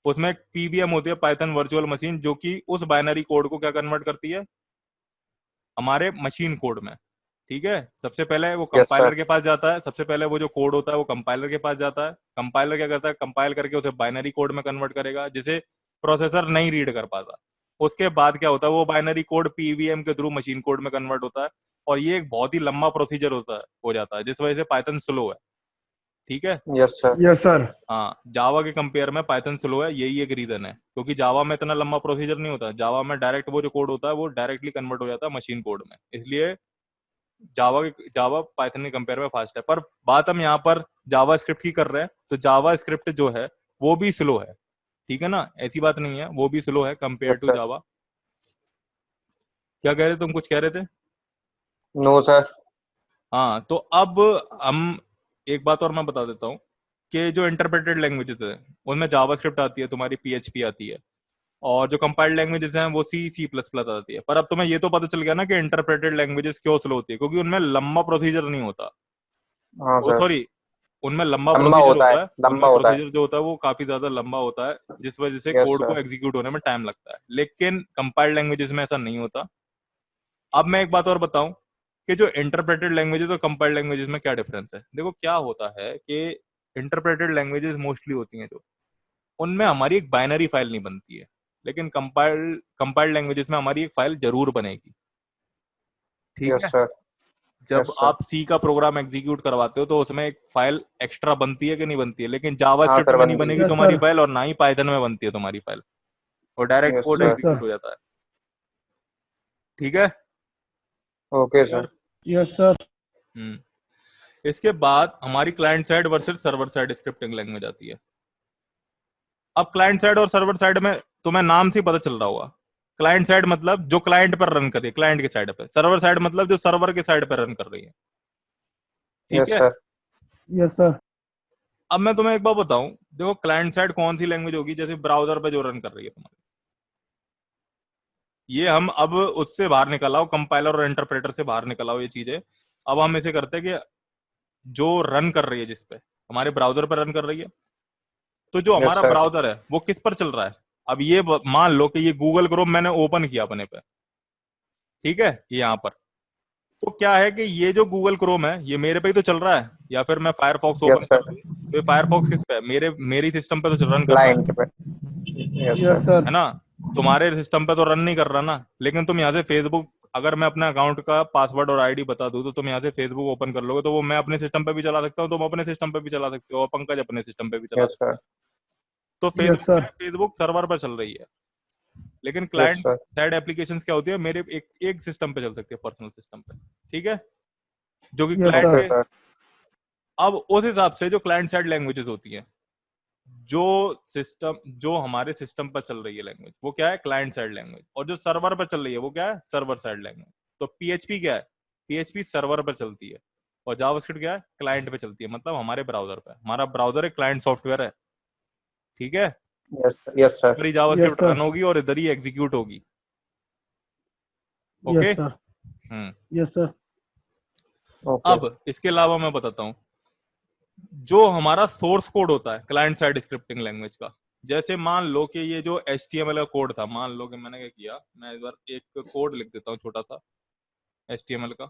उसमें एक पीवीएम होती है, पाइथन वर्चुअल मशीन, जो कि उस बाइनरी कोड को क्या कन्वर्ट करती है, हमारे मशीन कोड में, ठीक है। सबसे पहले वो Yes, sir. कंपाइलर के पास जाता है, सबसे पहले वो जो कोड होता है वो कंपाइलर के पास जाता है। कंपाइलर क्या करता है, कंपाइल करके उसे बाइनरी कोड में कन्वर्ट करेगा, जिसे प्रोसेसर नहीं रीड कर पाता। उसके बाद क्या होता है, वो बाइनरी कोड पीवीएम के थ्रू मशीन कोड में कन्वर्ट होता है। और ये एक बहुत ही लंबा प्रोसीजर होता है, हो जाता है, जिस वजह से पाइथन स्लो है, ठीक है। Yes, sir. Yes, sir. हाँ, जावा के कंपेयर में पाइथन स्लो है, यही एक रीजन है, क्योंकि जावा में इतना लंबा प्रोसीजर नहीं होता। जावा में डायरेक्ट वो जो कोड होता है वो डायरेक्टली कन्वर्ट हो जाता है मशीन कोड में, इसलिए जावा पाइथन के कंपेयर में फास्ट है। पर बात हम यहाँ पर जावा स्क्रिप्ट की कर रहे हैं, तो जावा स्क्रिप्ट जो है वो भी स्लो है, ठीक है ना, ऐसी बात नहीं है, वो भी स्लो है कंपेयर Yes, टू sir. जावा। क्या कह रहे थे तुम, कुछ कह रहे थे? No, sir. हाँ, तो अब हम एक बात और मैं बता देता हूँ कि जो इंटरप्रेटेड लैंग्वेजेस है उनमें जावास्क्रिप्ट आती है, तुम्हारी पीएचपी आती है, और जो कंपाइल्ड लैंग्वेजेस हैं वो सी प्लस प्लस आती है। पर अब तुम्हें ये तो पता चल गया ना कि इंटरप्रेटेड लैंग्वेजेस क्यों स्लो होती है, क्योंकि उनमें लंबा प्रोसीजर नहीं होता। हाँ, ओ sir. सॉरी, उनमें लंबा लंबा प्रोसीजर होता है, होता है, लंबा उनमें होता है. प्रोसीजर जो होता है वो काफी ज्यादा लंबा होता है, जिस वजह से Yes, कोड को sir. एग्जीक्यूट होने में टाइम लगता है। लेकिन कंपाइल्ड लैंग्वेजेस में ऐसा नहीं होता। अब मैं एक बात और बताऊं कि जो इंटरप्रेटेड लैंग्वेजेस और कंपाइल्ड लैंग्वेजेस में क्या डिफरेंस है। देखो क्या होता है कि इंटरप्रेटेड लैंग्वेजेस मोस्टली होती हैं जो, उनमें हमारी एक बाइनरी फाइल नहीं बनती है, लेकिन कंपाइल्ड लैंग्वेजेस में हमारी एक फाइल जरूर बनेगी, ठीक Yes, है। sir. जब Yes, sir. आप सी का प्रोग्राम एग्जीक्यूट करवाते हो तो उसमें एक फाइल एक्स्ट्रा बनती है कि नहीं बनती है, लेकिन हाँ, जावास्क्रिप्ट sir. में नहीं बनती है. बनेगी Yes, तुम्हारी sir. फाइल, और ना ही पाइथन में बनती है तुम्हारी फाइल, और direct Yes, code sir. Yes, execute sir. हो जाता है, ठीक है। Okay, clear? sir. Yes, sir. हम्म। इसके बाद हमारी client side versus server side scripting language आती है। अब क्लाइंट साइड और सर्वर साइड में तुम्हें नाम से ही पता चल रहा होगा। क्लाइंट साइड मतलब जो क्लाइंट पर रन कर रही है, क्लाइंट के साइड पे। सर्वर साइड मतलब जो सर्वर के साइड पर रन कर रही है, ठीक Yes, है। sir. Yes, sir. अब मैं तुम्हें एक बात बताऊं, देखो क्लाइंट साइड कौन सी लैंग्वेज होगी, जैसे ब्राउजर पे जो रन कर रही है तुम्हारी, ये हम अब उससे बाहर निकल आओ, कंपाइलर और इंटरप्रेटर से बाहर निकल आओ ये चीजें। अब हम इसे करते हैं कि जो रन कर रही है, जिसपे हमारे ब्राउजर पर रन कर रही है, तो जो Yes, हमारा sir. ब्राउजर है वो किस पर चल रहा है। अब ये मान लो कि ये गूगल क्रोम मैंने ओपन किया अपने पे, ठीक है, ये यहाँ पर। तो क्या है कि ये जो गूगल क्रोम है ये मेरे पे ही तो चल रहा है, या फिर मैं फायरफॉक्स ओपन Yes, कर sir. रहा हूँ, तो फायरफॉक्स किस पे है, मेरी सिस्टम पे तो रन कर रहा Client है पे. Yes, Yes, sir. sir. है ना। तुम्हारे सिस्टम पे तो रन नहीं कर रहा ना। लेकिन तुम यहाँ से फेसबुक, अगर मैं अपने अकाउंट का पासवर्ड और आईडी बता दूं तो तुम यहाँ से फेसबुक ओपन कर लोगे, तो वो मैं अपने सिस्टम पे भी चला सकता हूँ, तुम अपने सिस्टम पे भी चला सकते हो, और पंकज अपने सिस्टम पे भी चला Yes, सकते sir. हैं। तो Yes, Facebook sir. Facebook server पर चल रही है, लेकिन Yes, client sir. Side applications क्या होती है, मेरे एक सिस्टम पे चल सकती है, पर्सनल सिस्टम पे, ठीक है, जो कि Yes, क्लाइंट Okay, sir. के। sir. अब उस हिसाब से जो क्लाइंट साइड लैंग्वेजेस होती हैं, जो सिस्टम, जो हमारे सिस्टम पर चल रही है लैंग्वेज, वो क्या है, क्लाइंट साइड लैंग्वेज। और जो सर्वर पर चल रही है वो क्या है, सर्वर साइड लैंग्वेज। तो पीएचपी क्या है, पीएचपी सर्वर पर चलती है, और जावास्क्रिप्ट क्या है, क्लाइंट पे चलती है, मतलब हमारे ब्राउजर पे। हमारा ब्राउजर एक क्लाइंट सॉफ्टवेयर है, ठीक है। Yes, sir. Yes, sir. इधर ही Yes, जावास्क्रिप्ट रन sir. होगी और इधर ही एग्जीक्यूट होगी, ओके। Yes, sir. हम्म। Yes, sir. Okay. अब इसके अलावा मैं बताता हूँ, जो हमारा सोर्स कोड होता है क्लाइंट साइड स्क्रिप्टिंग लैंग्वेज का, जैसे मान लो कि ये जो HTML का कोड था, मान लो कि मैंने क्या किया, मैं इस बार एक कोड लिख देता हूँ छोटा सा HTML का,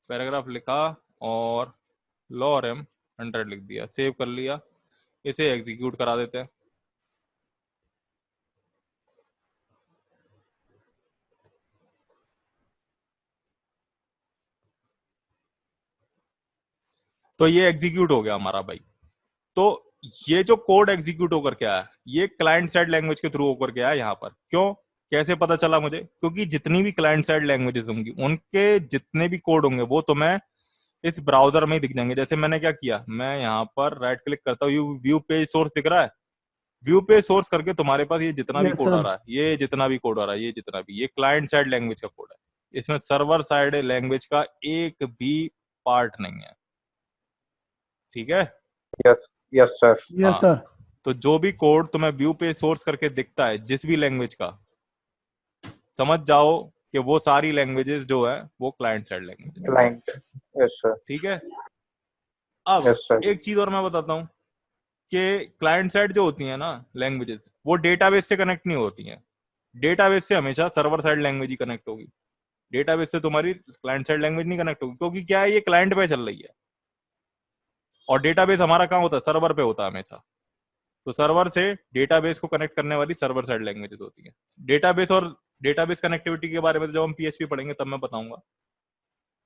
पैराग्राफ लिखा और लॉरेम 100 लिख दिया, सेव कर लिया, इसे एग्जीक्यूट करा देते हैं। तो ये एग्जीक्यूट हो गया हमारा भाई। तो ये जो कोड एग्जीक्यूट होकर के आया, ये क्लाइंट साइड लैंग्वेज के थ्रू होकर के आया यहाँ पर। क्यों, कैसे पता चला मुझे? क्योंकि जितनी भी क्लाइंट साइड लैंग्वेजेस होंगी, उनके जितने भी कोड होंगे वो तुम्हें इस ब्राउजर में ही दिख जाएंगे। जैसे मैंने क्या किया, मैं यहाँ पर राइट क्लिक करता हूँ, व्यू पेज सोर्स दिख रहा है, व्यू पेज सोर्स करके तुम्हारे पास ये जितना भी Yes, कोड आ sir. रहा है, ये जितना भी कोड आ रहा है, ये जितना भी, ये क्लाइंट साइड लैंग्वेज का कोड है। इसमें सर्वर साइड लैंग्वेज का एक भी पार्ट नहीं है, ठीक है? Yes. Yes, sir. Yes, हाँ, sir. तो जो भी कोड तुम्हें व्यू पेज सोर्स करके दिखता है जिस भी लैंग्वेज का, समझ जाओ कि वो सारी लैंग्वेजेस जो है वो क्लाइंट साइड लैंग्वेज है, Client. Yes, sir. ठीक है? अब Yes, sir. एक चीज और मैं बताता हूँ कि क्लाइंट साइड जो होती है ना लैंग्वेजेस, वो डेटाबेस से कनेक्ट नहीं होती हैं। डेटाबेस से हमेशा सर्वर साइड लैंग्वेज ही कनेक्ट होगी। डेटाबेस से तुम्हारी क्लाइंट साइड लैंग्वेज नहीं कनेक्ट होगी, क्योंकि क्या है, ये क्लाइंट पे चल रही है और डेटाबेस हमारा कहाँ होता है, सर्वर पे होता है हमेशा। तो सर्वर से डेटाबेस को कनेक्ट करने वाली सर्वर साइड लैंग्वेजेस होती है। डेटाबेस और डेटाबेस कनेक्टिविटी के बारे में जब हम पीएचपी पढ़ेंगे तब मैं बताऊंगा,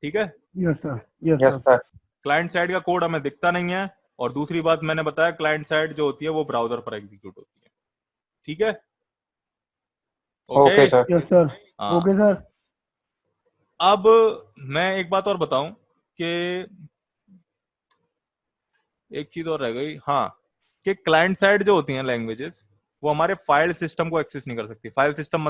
ठीक है? Yes, sir. Yes, Yes, sir. sir. Client side का कोड हमें दिखता नहीं है, और दूसरी बात मैंने बताया, क्लाइंट साइड जो होती है वो ब्राउजर पर एग्जीक्यूट होती है, ठीक है? Okay, Okay, sir. Yes, sir. हाँ। Okay, sir. अब मैं एक बात और बताऊं कि एक चीज और रह गई, हाँ, कि क्लाइंट साइड जो होती हैं लैंग्वेजेस, वो हमारे फाइल सिस्टम को एक्सेस नहीं कर सकती। फाइल सिस्टम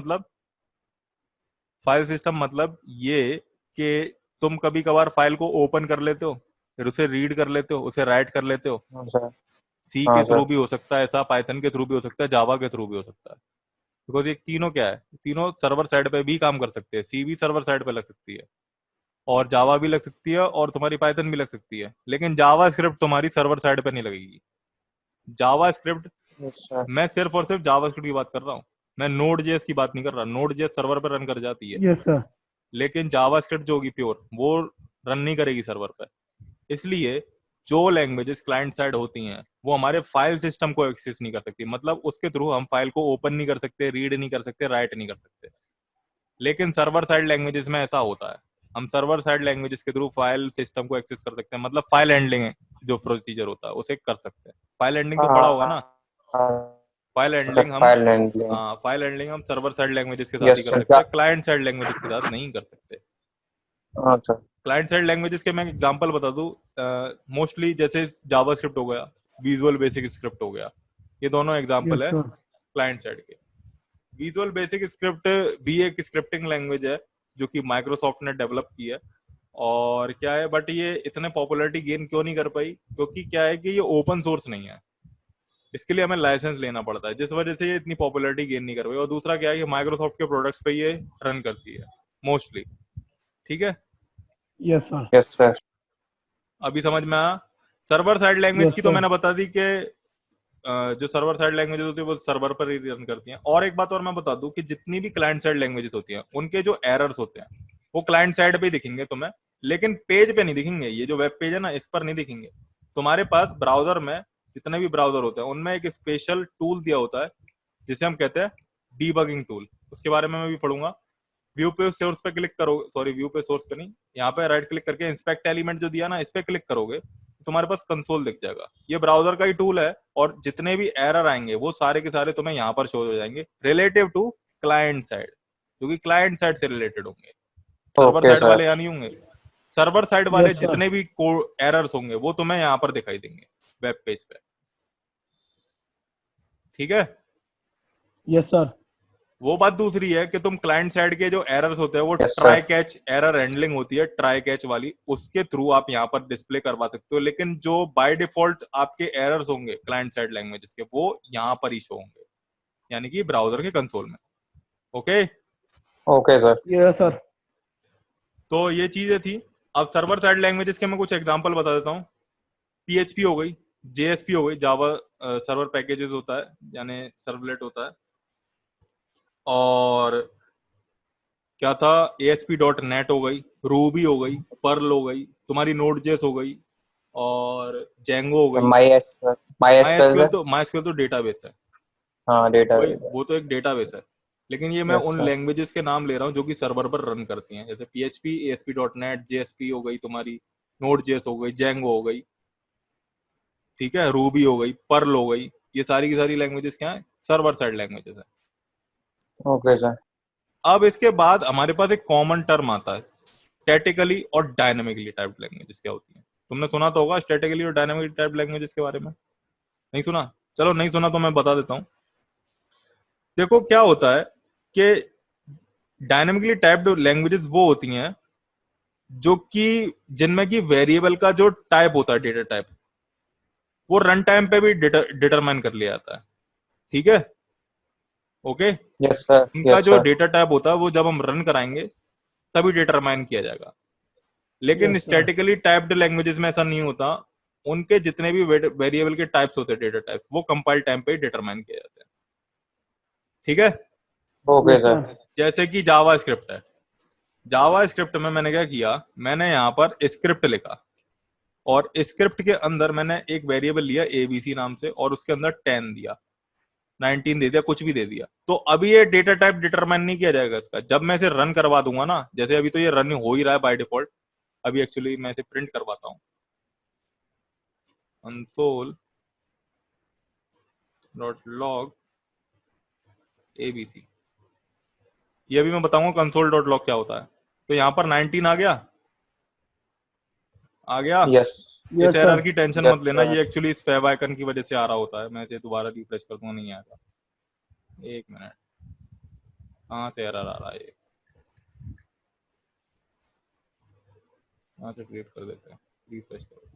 मतलब ये कि तुम कभी कभार फाइल को ओपन कर लेते हो, फिर उसे रीड कर लेते हो, उसे राइट कर लेते हो। हाँ, sir. सी हाँ, के थ्रू sir. भी हो सकता है ऐसा, पाइथन के थ्रू भी हो सकता है, जावा के थ्रू भी हो सकता है। बिकॉज ये तीनों क्या है, तीनों सर्वर साइड पे भी काम कर सकते हैं। सी भी सर्वर साइड पे लग सकती है, और जावा भी लग सकती है, और तुम्हारी पाइथन भी लग सकती है, लेकिन जावा स्क्रिप्ट तुम्हारी सर्वर साइड पे नहीं लगेगी। जावा स्क्रिप्ट, Yes, sir. मैं सिर्फ और सिर्फ जावा स्क्रिप्ट की बात कर रहा हूँ, मैं नोड जेएस की बात नहीं कर रहा। नोड जेएस सर्वर पर रन कर जाती है, Yes, sir. लेकिन जावा स्क्रिप्ट जो होगी प्योर, वो रन नहीं करेगी सर्वर पर। इसलिए जो लैंग्वेजेस क्लाइंट साइड होती हैं वो हमारे फाइल सिस्टम को एक्सेस नहीं कर सकती, मतलब उसके थ्रू हम फाइल को ओपन नहीं कर सकते, रीड नहीं कर सकते, राइट नहीं कर सकते। लेकिन सर्वर साइड लैंग्वेजेस में ऐसा होता है, हम सर्वर साइड लैंग्वेजेस के थ्रू फाइल सिस्टम को एक्सेस कर सकते हैं, मतलब फाइल हैंडलिंग जो प्रोसीजर होता है उसे कर सकते हैं। फाइल हैंडलिंग तो पढ़ा होगा ना, हाँ, फाइल sir. हैंडलिंग हम, File handling. हाँ, फाइल हैंडलिंग हम सर्वर साइड लैंग्वेजेस के साथ ही Yes, कर sir. सकते हैं, क्लाइंट साइड लैंग्वेजेस के साथ नहीं कर सकते। हाँ, sir. क्लाइंट साइड लैंग्वेजेस के मैं एग्जांपल बता दूं, मोस्टली जैसे जावा स्क्रिप्ट हो गया, विजुअल बेसिक स्क्रिप्ट हो गया, ये दोनों एग्जांपल Yes, है sir. क्लाइंट साइड के। विजुअल बेसिक स्क्रिप्ट भी एक स्क्रिप्टिंग लैंग्वेज है जो कि माइक्रोसॉफ्ट ने डेवलप की है, और क्या है, बट ये इतने पॉपुलैरिटी गेन क्यों नहीं कर पाई, क्योंकि क्या है कि ये ओपन सोर्स नहीं है, इसके लिए हमें लाइसेंस लेना पड़ता है, जिस वजह से ये इतनी पॉपुलैरिटी गेन नहीं कर पाई। और दूसरा क्या है कि माइक्रोसॉफ्ट के प्रोडक्ट्स पे ये रन करती है मोस्टली, ठीक है? Yes, sir. Yes, sir. अभी समझ में आया? सर्वर साइड लैंग्वेज Yes, की तो sir. मैंने बता दी कि जो सर्वर साइड लैंग्वेजेस होती है वो सर्वर पर ही रन करती हैं। और एक बात और मैं बता दूं कि जितनी भी क्लाइंट साइड लैंग्वेजेस होती हैं उनके जो एरर्स होते हैं वो क्लाइंट साइड पे ही दिखेंगे तुम्हें, लेकिन पेज पे नहीं दिखेंगे। ये जो वेब पेज है ना, इस पर नहीं दिखेंगे। तुम्हारे पास ब्राउजर में जितने भी ब्राउजर होते हैं उनमें एक स्पेशल टूल दिया होता है जिसे हम कहते हैं डीबगिंग टूल, उसके बारे में मैं भी पढ़ूंगा। व्यू पे सोर्स पे क्लिक करो, सॉरी व्यू पे सोर्स पे नहीं, यहाँ पे राइट क्लिक करके इंस्पेक्ट एलिमेंट जो दिया ना, इस पे क्लिक करोगे तो तुम्हारे पास कंसोल दिख जाएगा। ये ब्राउजर का ही टूल है, और जितने भी एरर आएंगे वो सारे के सारे तुम्हें यहाँ पर शो हो जाएंगे रिलेटिव टू क्लाइंट साइड, जो कि क्लाइंट साइड से रिलेटेड होंगे, सर्वर Okay, साइड sir. वाले यहाँ नहीं होंगे। सर्वर साइड वाले Yes, sir. जितने भी एरर्स होंगे वो तुम्हें यहाँ पर दिखाई देंगे वेब पेज पे, ठीक है? Yes, sir. वो बात दूसरी है कि तुम क्लाइंट साइड के जो एरर्स होते हैं वो Yes, sir. Try catch error handling होती है, ट्राई कैच वाली, उसके थ्रू आप यहाँ पर डिस्प्ले करवा सकते हो। लेकिन जो बाय डिफॉल्ट आपके एरर्स होंगे क्लाइंट साइड लैंग्वेजेस के, वो यहाँ पर ही शो होंगे, यानी कि ब्राउजर के कंसोल में। Okay, Okay, sir. Yes, sir. तो ये चीजें थी। अब सर्वर साइड लैंग्वेजेस के मैं कुछ एग्जांपल बता देता हूँ। पीएचपी हो गई, जेएसपी हो गई, जावा सर्वर पैकेजेस होता है, यानी सर्वलेट होता है। और क्या था, ASP.NET हो गई, रूबी हो गई, पर्ल हो गई, तुम्हारी नोड जेएस हो गई, और जेंगो हो गई। My SQL my sir. SQL तो डेटाबेस है हाँ डेटा। भाई, वो तो एक डेटाबेस है। लेकिन ये मैं यस उन सर। लैंग्वेजेस के नाम ले रहा हूँ जो कि सर्वर पर रन करती हैं, जैसे PHP, ASP.NET, JSP हो गई तुम्हारी, नोड जेएस हो गई, जेंगो हो गई, ठीक है, रूबी हो गई, पर्ल हो गई। ये सारी की सारी लैंग्वेजेस क्या है, सर्वर साइड लैंग्वेजेस है। Okay sir. अब इसके बाद हमारे पास एक कॉमन टर्म आता है, स्टैटिकली और डायनेमिकली टाइप्ड लैंग्वेजेस क्या होती है। तुमने सुना तो होगा स्टैटिकली और डायनेमिकली टाइप्ड लैंग्वेजेस के बारे में, नहीं सुना? चलो नहीं सुना तो मैं बता देता हूँ। देखो क्या होता है कि डायनेमिकली टाइप्ड लैंग्वेजेस वो होती हैं जो कि जिनमें कि वेरिएबल का जो टाइप होता है, डेटा टाइप, वो रन टाइम पे भी डिटरमाइन कर लिया जाता है, ठीक है, ओके। Yes sir. इनका यस जो सर। डेटा टाइप होता है वो जब हम रन कराएंगे तभी डिटरमाइन किया जाएगा। लेकिन Yes, sir. Statically typed languages में ऐसा नहीं होता। उनके जितने भी वेरिएबल के टाइप्स होते हैं, डेटा टाइप्स, वो कंपाइल टाइम पे ही डिटरमाइन किए जाते हैं, ठीक है। Okay Yes, sir. sir. जैसे कि जावा स्क्रिप्ट है, जावा स्क्रिप्ट में मैंने क्या किया, मैंने यहाँ पर स्क्रिप्ट लिखा और स्क्रिप्ट के अंदर मैंने एक वेरिएबल लिया ABC नाम से और उसके अंदर 10 दिया, 19 दे दिया, कुछ भी दे दिया। तो अभी ये डेटा टाइप डिटरमाइन नहीं किया जाएगा इसका। जब मैं इसे रन करवा दूंगा ना, जैसे अभी तो ये रन हो ही रहा है बाय डिफॉल्ट, अभी एक्चुअली मैं इसे प्रिंट करवाता हूँ, console डॉट लॉग ABC। ये अभी मैं बताऊंगा कंसोल डॉट लॉग क्या होता है। तो यहाँ पर 19 आ गया, आ गया। यस। इस Yes, sir. एरर की टेंशन यस मत लेना, सर। ये एक्चुअली इस फैब आइकन की वजह से आ रहा होता है। मैं इसे दोबारा रिफ्रेश कर दूंगा, नहीं आएगा। एक मिनट, कहाँ से एरर आ रहा है ये, यहाँ से क्रिएट कर देते हैं, रिफ्रेश करो।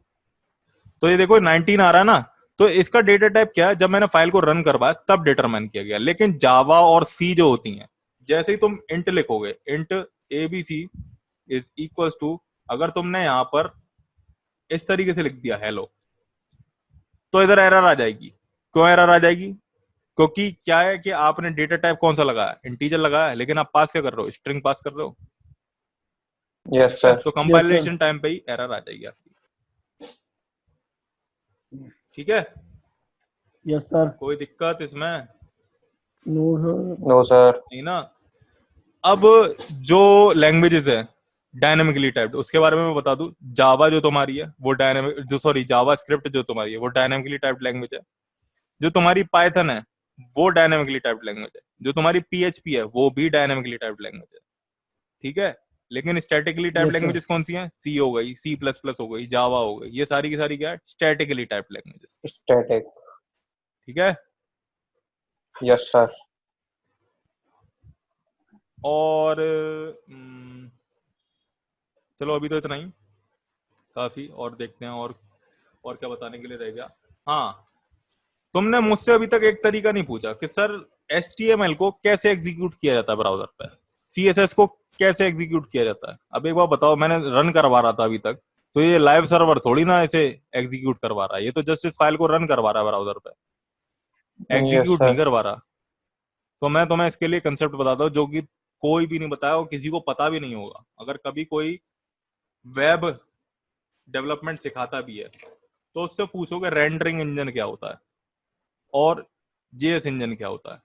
तो ये देखो 19 आ रहा है ना, तो इसका डेटा टाइप क्या है, जब मैंने फाइल को रन करवाया तब डिटरमाइन किया गया। लेकिन जावा और सी जो होती हैं, जैसे ही तुम इंट लिखोगे, int ABC is equal to, अगर तुमने यहां पर इस तरीके से लिख दिया हेलो, तो इधर एरर आ जाएगी। क्यों एरर आ जाएगी? क्योंकि क्या है कि आपने डेटा टाइप कौन सा लगाया, इंटीजर लगाया है, लेकिन आप पास क्या कर रहे हो, स्ट्रिंग पास कर रहे हो, यस ठीक है? सर। तो Yes, sir. कंपाइलेशन टाइम पे ही एरर आ जाएगी आपकी, ठीक है। Yes, sir. कोई दिक्कत इसमें No, sir. No sir. नहीं ना? अब जो लैंग्वेजेस है डायनेमिकली टाइप्ड, उसके बारे में मैं बता दूं। जावा जो तुम्हारी है वो डायनेमिक, जो सॉरी जावा स्क्रिप्ट जो तुम्हारी है वो डायनेमिकली टाइप्ड लैंग्वेज है। जो तुम्हारी पाइथन है वो डायनेमिकली टाइप्ड लैंग्वेज है। जो तुम्हारी PHP है वो भी डायनेमिकली टाइप्ड लैंग्वेज है, ठीक है। लेकिन statically typed Yes, sir. Languages कौन सी हैं? C हो गई, C++ हो गई, जावा हो गई, ये सारी की सारी क्या है, स्टैटिकली टाइप्ड लैंग्वेजेस, स्टैटिक। ठीक है। Yes sir. और चलो अभी तो इतना ही काफी, और देखते हैं और क्या बताने के लिए रह गया। हाँ, तुमने मुझसे अभी तक एक तरीका नहीं पूछा कि सर HTML को कैसे एग्जीक्यूट किया जाता है ब्राउजर पे, CSS को कैसे एग्जीक्यूट किया जाता है। अब एक बार बताओ, मैंने रन करवा रहा था अभी तक, तो ये लाइव सर्वर थोड़ी ना इसे एग्जीक्यूट करवा रहा है, ये तो जस्ट इस फाइल को रन करवा रहा है ब्राउजर पे, यस एग्जीक्यूट नहीं सर। करवा रहा। तो मैं तुम्हें इसके लिए कंसेप्ट बताता हूँ जो कि कोई भी नहीं बताया और किसी को पता भी नहीं होगा। अगर कभी कोई वेब डेवलपमेंट सिखाता भी है तो उससे पूछोगे रेंडरिंग इंजन क्या होता है और JS इंजन क्या होता है।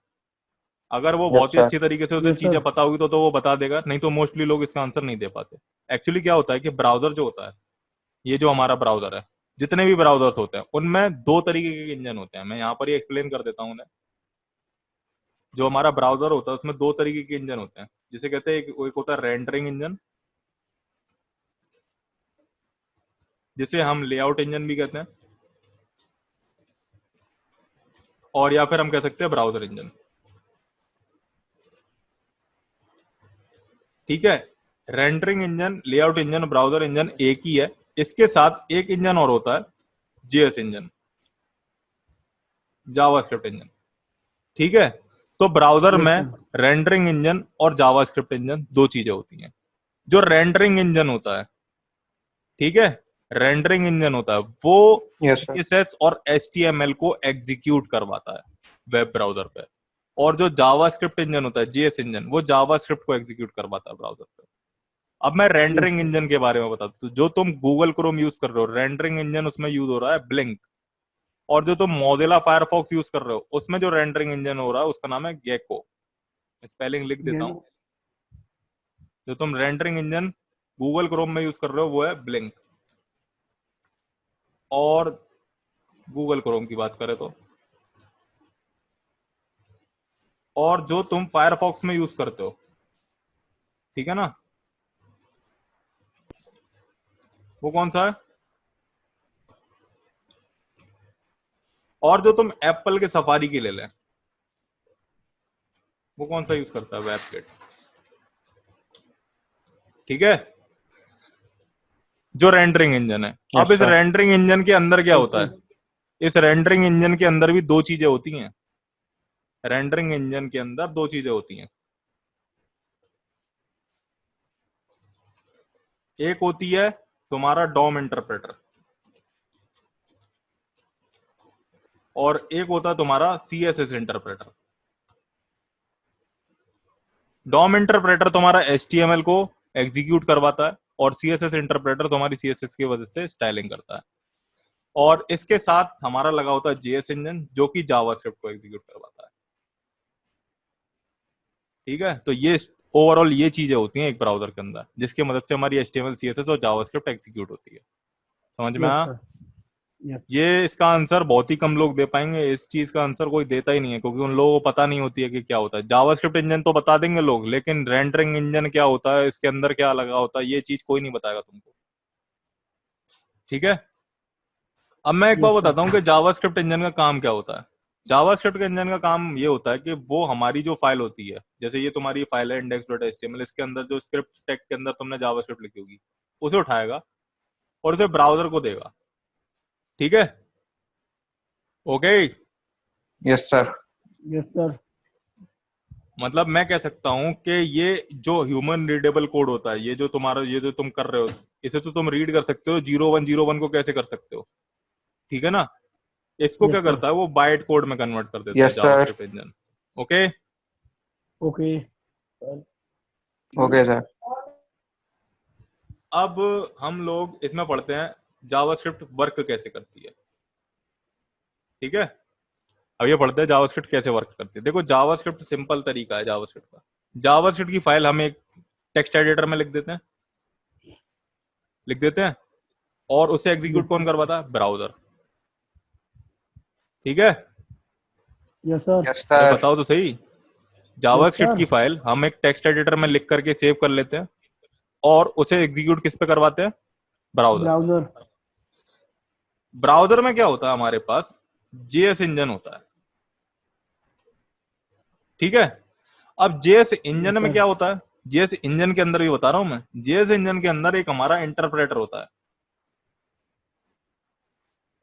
अगर वो यस बहुत ही सर। अच्छी तरीके से उसे Yes, चीजें sir. पता होगी तो वो बता देगा, नहीं तो मोस्टली लोग इसका आंसर नहीं दे पाते। एक्चुअली क्या होता है कि ब्राउजर जो होता है, ये जो हमारा ब्राउजर है, जितने भी ब्राउजर्स होते हैं उनमें दो तरीके के इंजन होते हैं। मैं यहाँ पर ही एक्सप्लेन कर देता हूँ उन्हें। जो हमारा ब्राउजर होता है उसमें दो तरीके के इंजन होते हैं, जिसे कहते हैं एक होता है रेंडरिंग इंजन, जिसे हम लेआउट इंजन भी कहते हैं, और या फिर हम कह सकते हैं ब्राउजर इंजन, ठीक है। Rendering engine, layout engine, browser engine एक ही है। इसके साथ एक इंजन और होता है, JS इंजन, जावास्क्रिप्ट इंजन, ठीक है। तो ब्राउजर Yes, में sir. रेंडरिंग इंजन और जावास्क्रिप्ट इंजन दो चीजें होती हैं। जो रेंडरिंग इंजन होता है, ठीक है, रेंडरिंग इंजन होता है वो यस सर। CSS और HTML को एग्जीक्यूट करवाता है वेब ब्राउजर पे। और जो जावास्क्रिप्ट इंजन होता है, JS इंजन, वो जावास्क्रिप्ट को एग्जीक्यूट करवाता है ब्राउजर पे। अब मैं रेंडरिंग इंजन के बारे में बताता हूँ। जो तुम गूगल क्रोम यूज कर रहे हो, रेंडरिंग इंजन उसमें यूज हो रहा है ब्लिंक। और जो तुम मोजिला फायरफॉक्स यूज कर रहे हो, उसमें जो रेंडरिंग इंजन हो रहा है उसका नाम है गेको। स्पेलिंग लिख देता हूँ। जो तुम रेंडरिंग इंजन गूगल क्रोम में यूज कर रहे हो वो है ब्लिंक। और गूगल क्रोम की बात करें तो, और जो तुम फायरफॉक्स में यूज करते हो, ठीक है ना, वो कौन सा है? और जो तुम एप्पल के सफारी की ले लें, वो कौन सा यूज करता है? वेबकिट। ठीक है, जो रेंडरिंग इंजन है। Yes, अब इस sir. रेंडरिंग इंजन के अंदर क्या Yes, होता sir. है? इस रेंडरिंग इंजन के अंदर भी दो चीजें होती हैं। रेंडरिंग इंजन के अंदर दो चीजें होती हैं। एक होती है तुम्हारा डॉम इंटरप्रेटर, और एक होता है तुम्हारा सीएसएस इंटरप्रेटर। डॉम इंटरप्रेटर तुम्हारा एचटीएमएल को एग्जीक्यूट करवाता है, और सीएसएस इंटरप्रेटर तुम्हारी सीएसएस की वजह से स्टाइलिंग करता है। और इसके साथ हमारा लगा होता है जेएस इंजन, जो कि जावास्क्रिप्ट को एग्जीक्यूट करवाता है। ठीक है, तो ये ओवरऑल ये चीजें होती हैं एक ब्राउजर के अंदर, जिसकी मदद से हमारी एचटीएमएल सीएसएस और जावास्क्रिप्ट एग्जीक्यूट होती है। समझ में Yes, आया? sir. Yes. ये इसका आंसर बहुत ही कम लोग दे पाएंगे। इस चीज का आंसर कोई देता ही नहीं है, क्योंकि उन लोगों को पता नहीं होती है कि क्या होता है। जावास्क्रिप्ट इंजन तो बता देंगे लोग, लेकिन रेंडरिंग इंजन क्या होता है, इसके अंदर क्या लगा होता है, ये चीज कोई नहीं बताएगा तुमको। ठीक है, अब मैं एक बार Yes, sir. बताता हूँ कि जावास्क्रिप्ट इंजन का काम क्या होता है। जावास्क्रिप्ट के इंजन का काम ये होता है कि वो हमारी जो फाइल होती है, जैसे ये तुम्हारी फाइल है index.html, इसके अंदर जो स्क्रिप्ट स्टैक के अंदर तुमने जावास्क्रिप्ट लिखी होगी, उसे उठाएगा और उसे ब्राउजर को देगा। ठीक है, okay. Yes, sir. Yes, sir. मतलब मैं कह सकता हूं कि ये जो ह्यूमन रीडेबल कोड होता है, ये जो तुम्हारा, ये जो तुम कर रहे हो, इसे तो तुम रीड कर सकते हो। 0101 को कैसे कर सकते हो? ठीक है ना, इसको क्या Yes, sir. करता है, वो बाइट कोड में कन्वर्ट कर देता है Yes, sir. JavaScript engine. Okay, Okay. Sir. Okay, sir. अब हम लोग इसमें पढ़ते हैं जावास्क्रिप्ट वर्क कैसे करती है। ठीक है, अब ये पढ़ते हैं जावास्क्रिप्ट कैसे वर्क करती है। देखो, जावास्क्रिप्ट सिंपल तरीका है जावास्क्रिप्ट का। जावास्क्रिप्ट की फाइल हम एक टेक्स्ट एडिटर में लिख देते हैं, और उसे एग्जीक्यूट Yes, कौन sir. करवाता है? ब्राउजर। ठीक है, Yes, sir. Yes, अरे sir. बताओ तो सही। Yes, जावास्क्रिप्ट की sir. फाइल हम एक टेक्स्ट एडिटर में लिख करके सेव कर लेते हैं, और उसे एग्जीक्यूट किस पे करवाते हैं? ब्राउजर। Browser. ब्राउजर में क्या होता है? हमारे पास जेएस इंजन होता है। ठीक है, अब जेएस Yes, इंजन में sir. क्या होता है? जेएस इंजन के अंदर भी बता रहा हूं मैं। जेएस इंजन के अंदर एक हमारा इंटरप्रेटर होता है,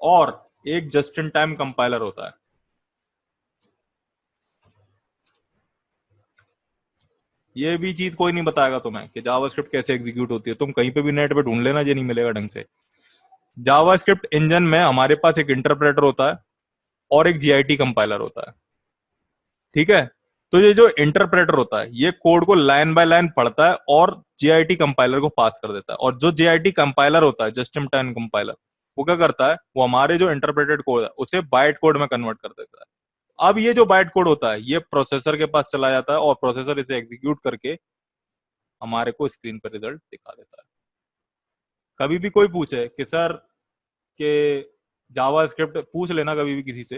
और एक जस्ट इन टाइम कंपाइलर होता है। ये भी चीज कोई नहीं बताएगा तुम्हें कि जावास्क्रिप्ट कैसे एग्जीक्यूट होती है। तुम कहीं पे भी नेट पे ढूंढ लेना, ये नहीं मिलेगा ढंग से। जावास्क्रिप्ट इंजन में हमारे पास एक इंटरप्रेटर होता है, और एक जीआईटी कंपाइलर होता है। ठीक है, तो ये जो इंटरप्रेटर होता है, ये कोड को लाइन बाय लाइन पढ़ता है और जेआईटी कंपाइलर को पास कर देता है। और जो जेआईटी कंपाइलर होता है, जस्ट इन टाइम कंपाइलर, वो क्या करता है? वो हमारे जो इंटरप्रेटेड कोड है उसे बाइट कोड में कन्वर्ट कर देता है। अब ये जो बाइट कोड होता है, ये प्रोसेसर के पास चला जाता है, और प्रोसेसर इसे एग्जीक्यूट करके हमारे को स्क्रीन पर रिजल्ट दिखा देता है। कभी भी कोई पूछे कि सर के जावास्क्रिप्ट, पूछ लेना कभी भी किसी से,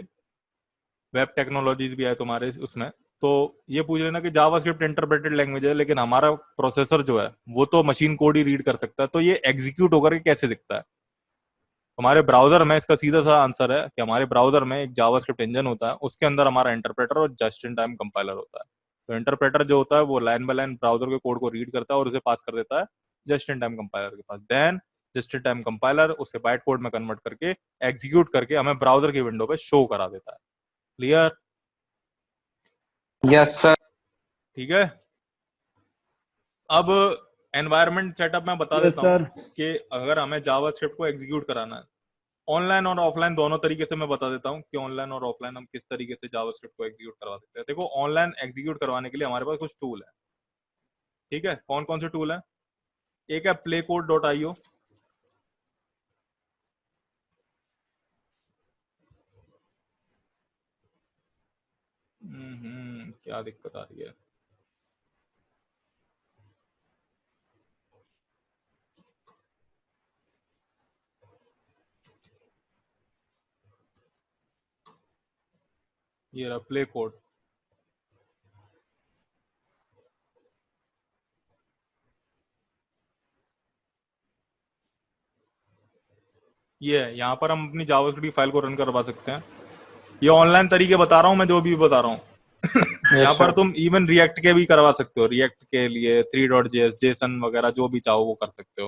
वेब टेक्नोलॉजीज भी है तुम्हारे उसमें, तो ये पूछ लेना कि जावास्क्रिप्ट इंटरप्रेटेड लैंग्वेज है, लेकिन हमारा प्रोसेसर जो है वो तो मशीन कोड ही रीड कर सकता है, तो ये एग्जीक्यूट होकर के कैसे दिखता है? हमारे ब्राउजर में इसका सीधा सा आंसर है कि हमारे ब्राउजर में एक जावास्क्रिप्ट इंजन होता है, उसके अंदर हमारा इंटरप्रेटर और जस्ट इन टाइम कंपाइलर होता है। तो इंटरप्रेटर जो होता है वो लाइन बाय लाइन ब्राउजर के कोड को रीड करता है और उसे पास कर देता है जस्ट इन टाइम कंपाइलर के पास। Then just in time compiler उसे बाइट कोड में कन्वर्ट करके एग्जीक्यूट करके हमें ब्राउजर की विंडो पे शो करा देता है। क्लियर? Yes, sir. ठीक है, अब एनवायरनमेंट सेटअप में बता Yes, देता sir. हूँ कि अगर हमें जावास्क्रिप्ट को एग्जीक्यूट कराना है ऑनलाइन और ऑफलाइन दोनों तरीके से, मैं बता देता हूँ कि ऑनलाइन और ऑफलाइन हम किस तरीके से जावास्क्रिप्ट को एग्जीक्यूट करवा सकते हैं। देखो, ऑनलाइन एग्जीक्यूट करवाने के लिए हमारे पास कुछ टूल है। ठीक है, कौन कौन से टूल है? एक है playcode.io। क्या दिक्कत आ रही है? ये रहा प्ले कोड। ये है, यहाँ पर हम अपनी जावास्क्रिप्ट की फाइल को रन करवा सकते हैं। ये ऑनलाइन तरीके बता रहा हूँ मैं, जो भी बता रहा हूँ। यहाँ Yes, पर sir. तुम इवन रिएक्ट के भी करवा सकते हो। रिएक्ट के लिए 3.js, जेसन वगैरह जो भी चाहो वो कर सकते हो।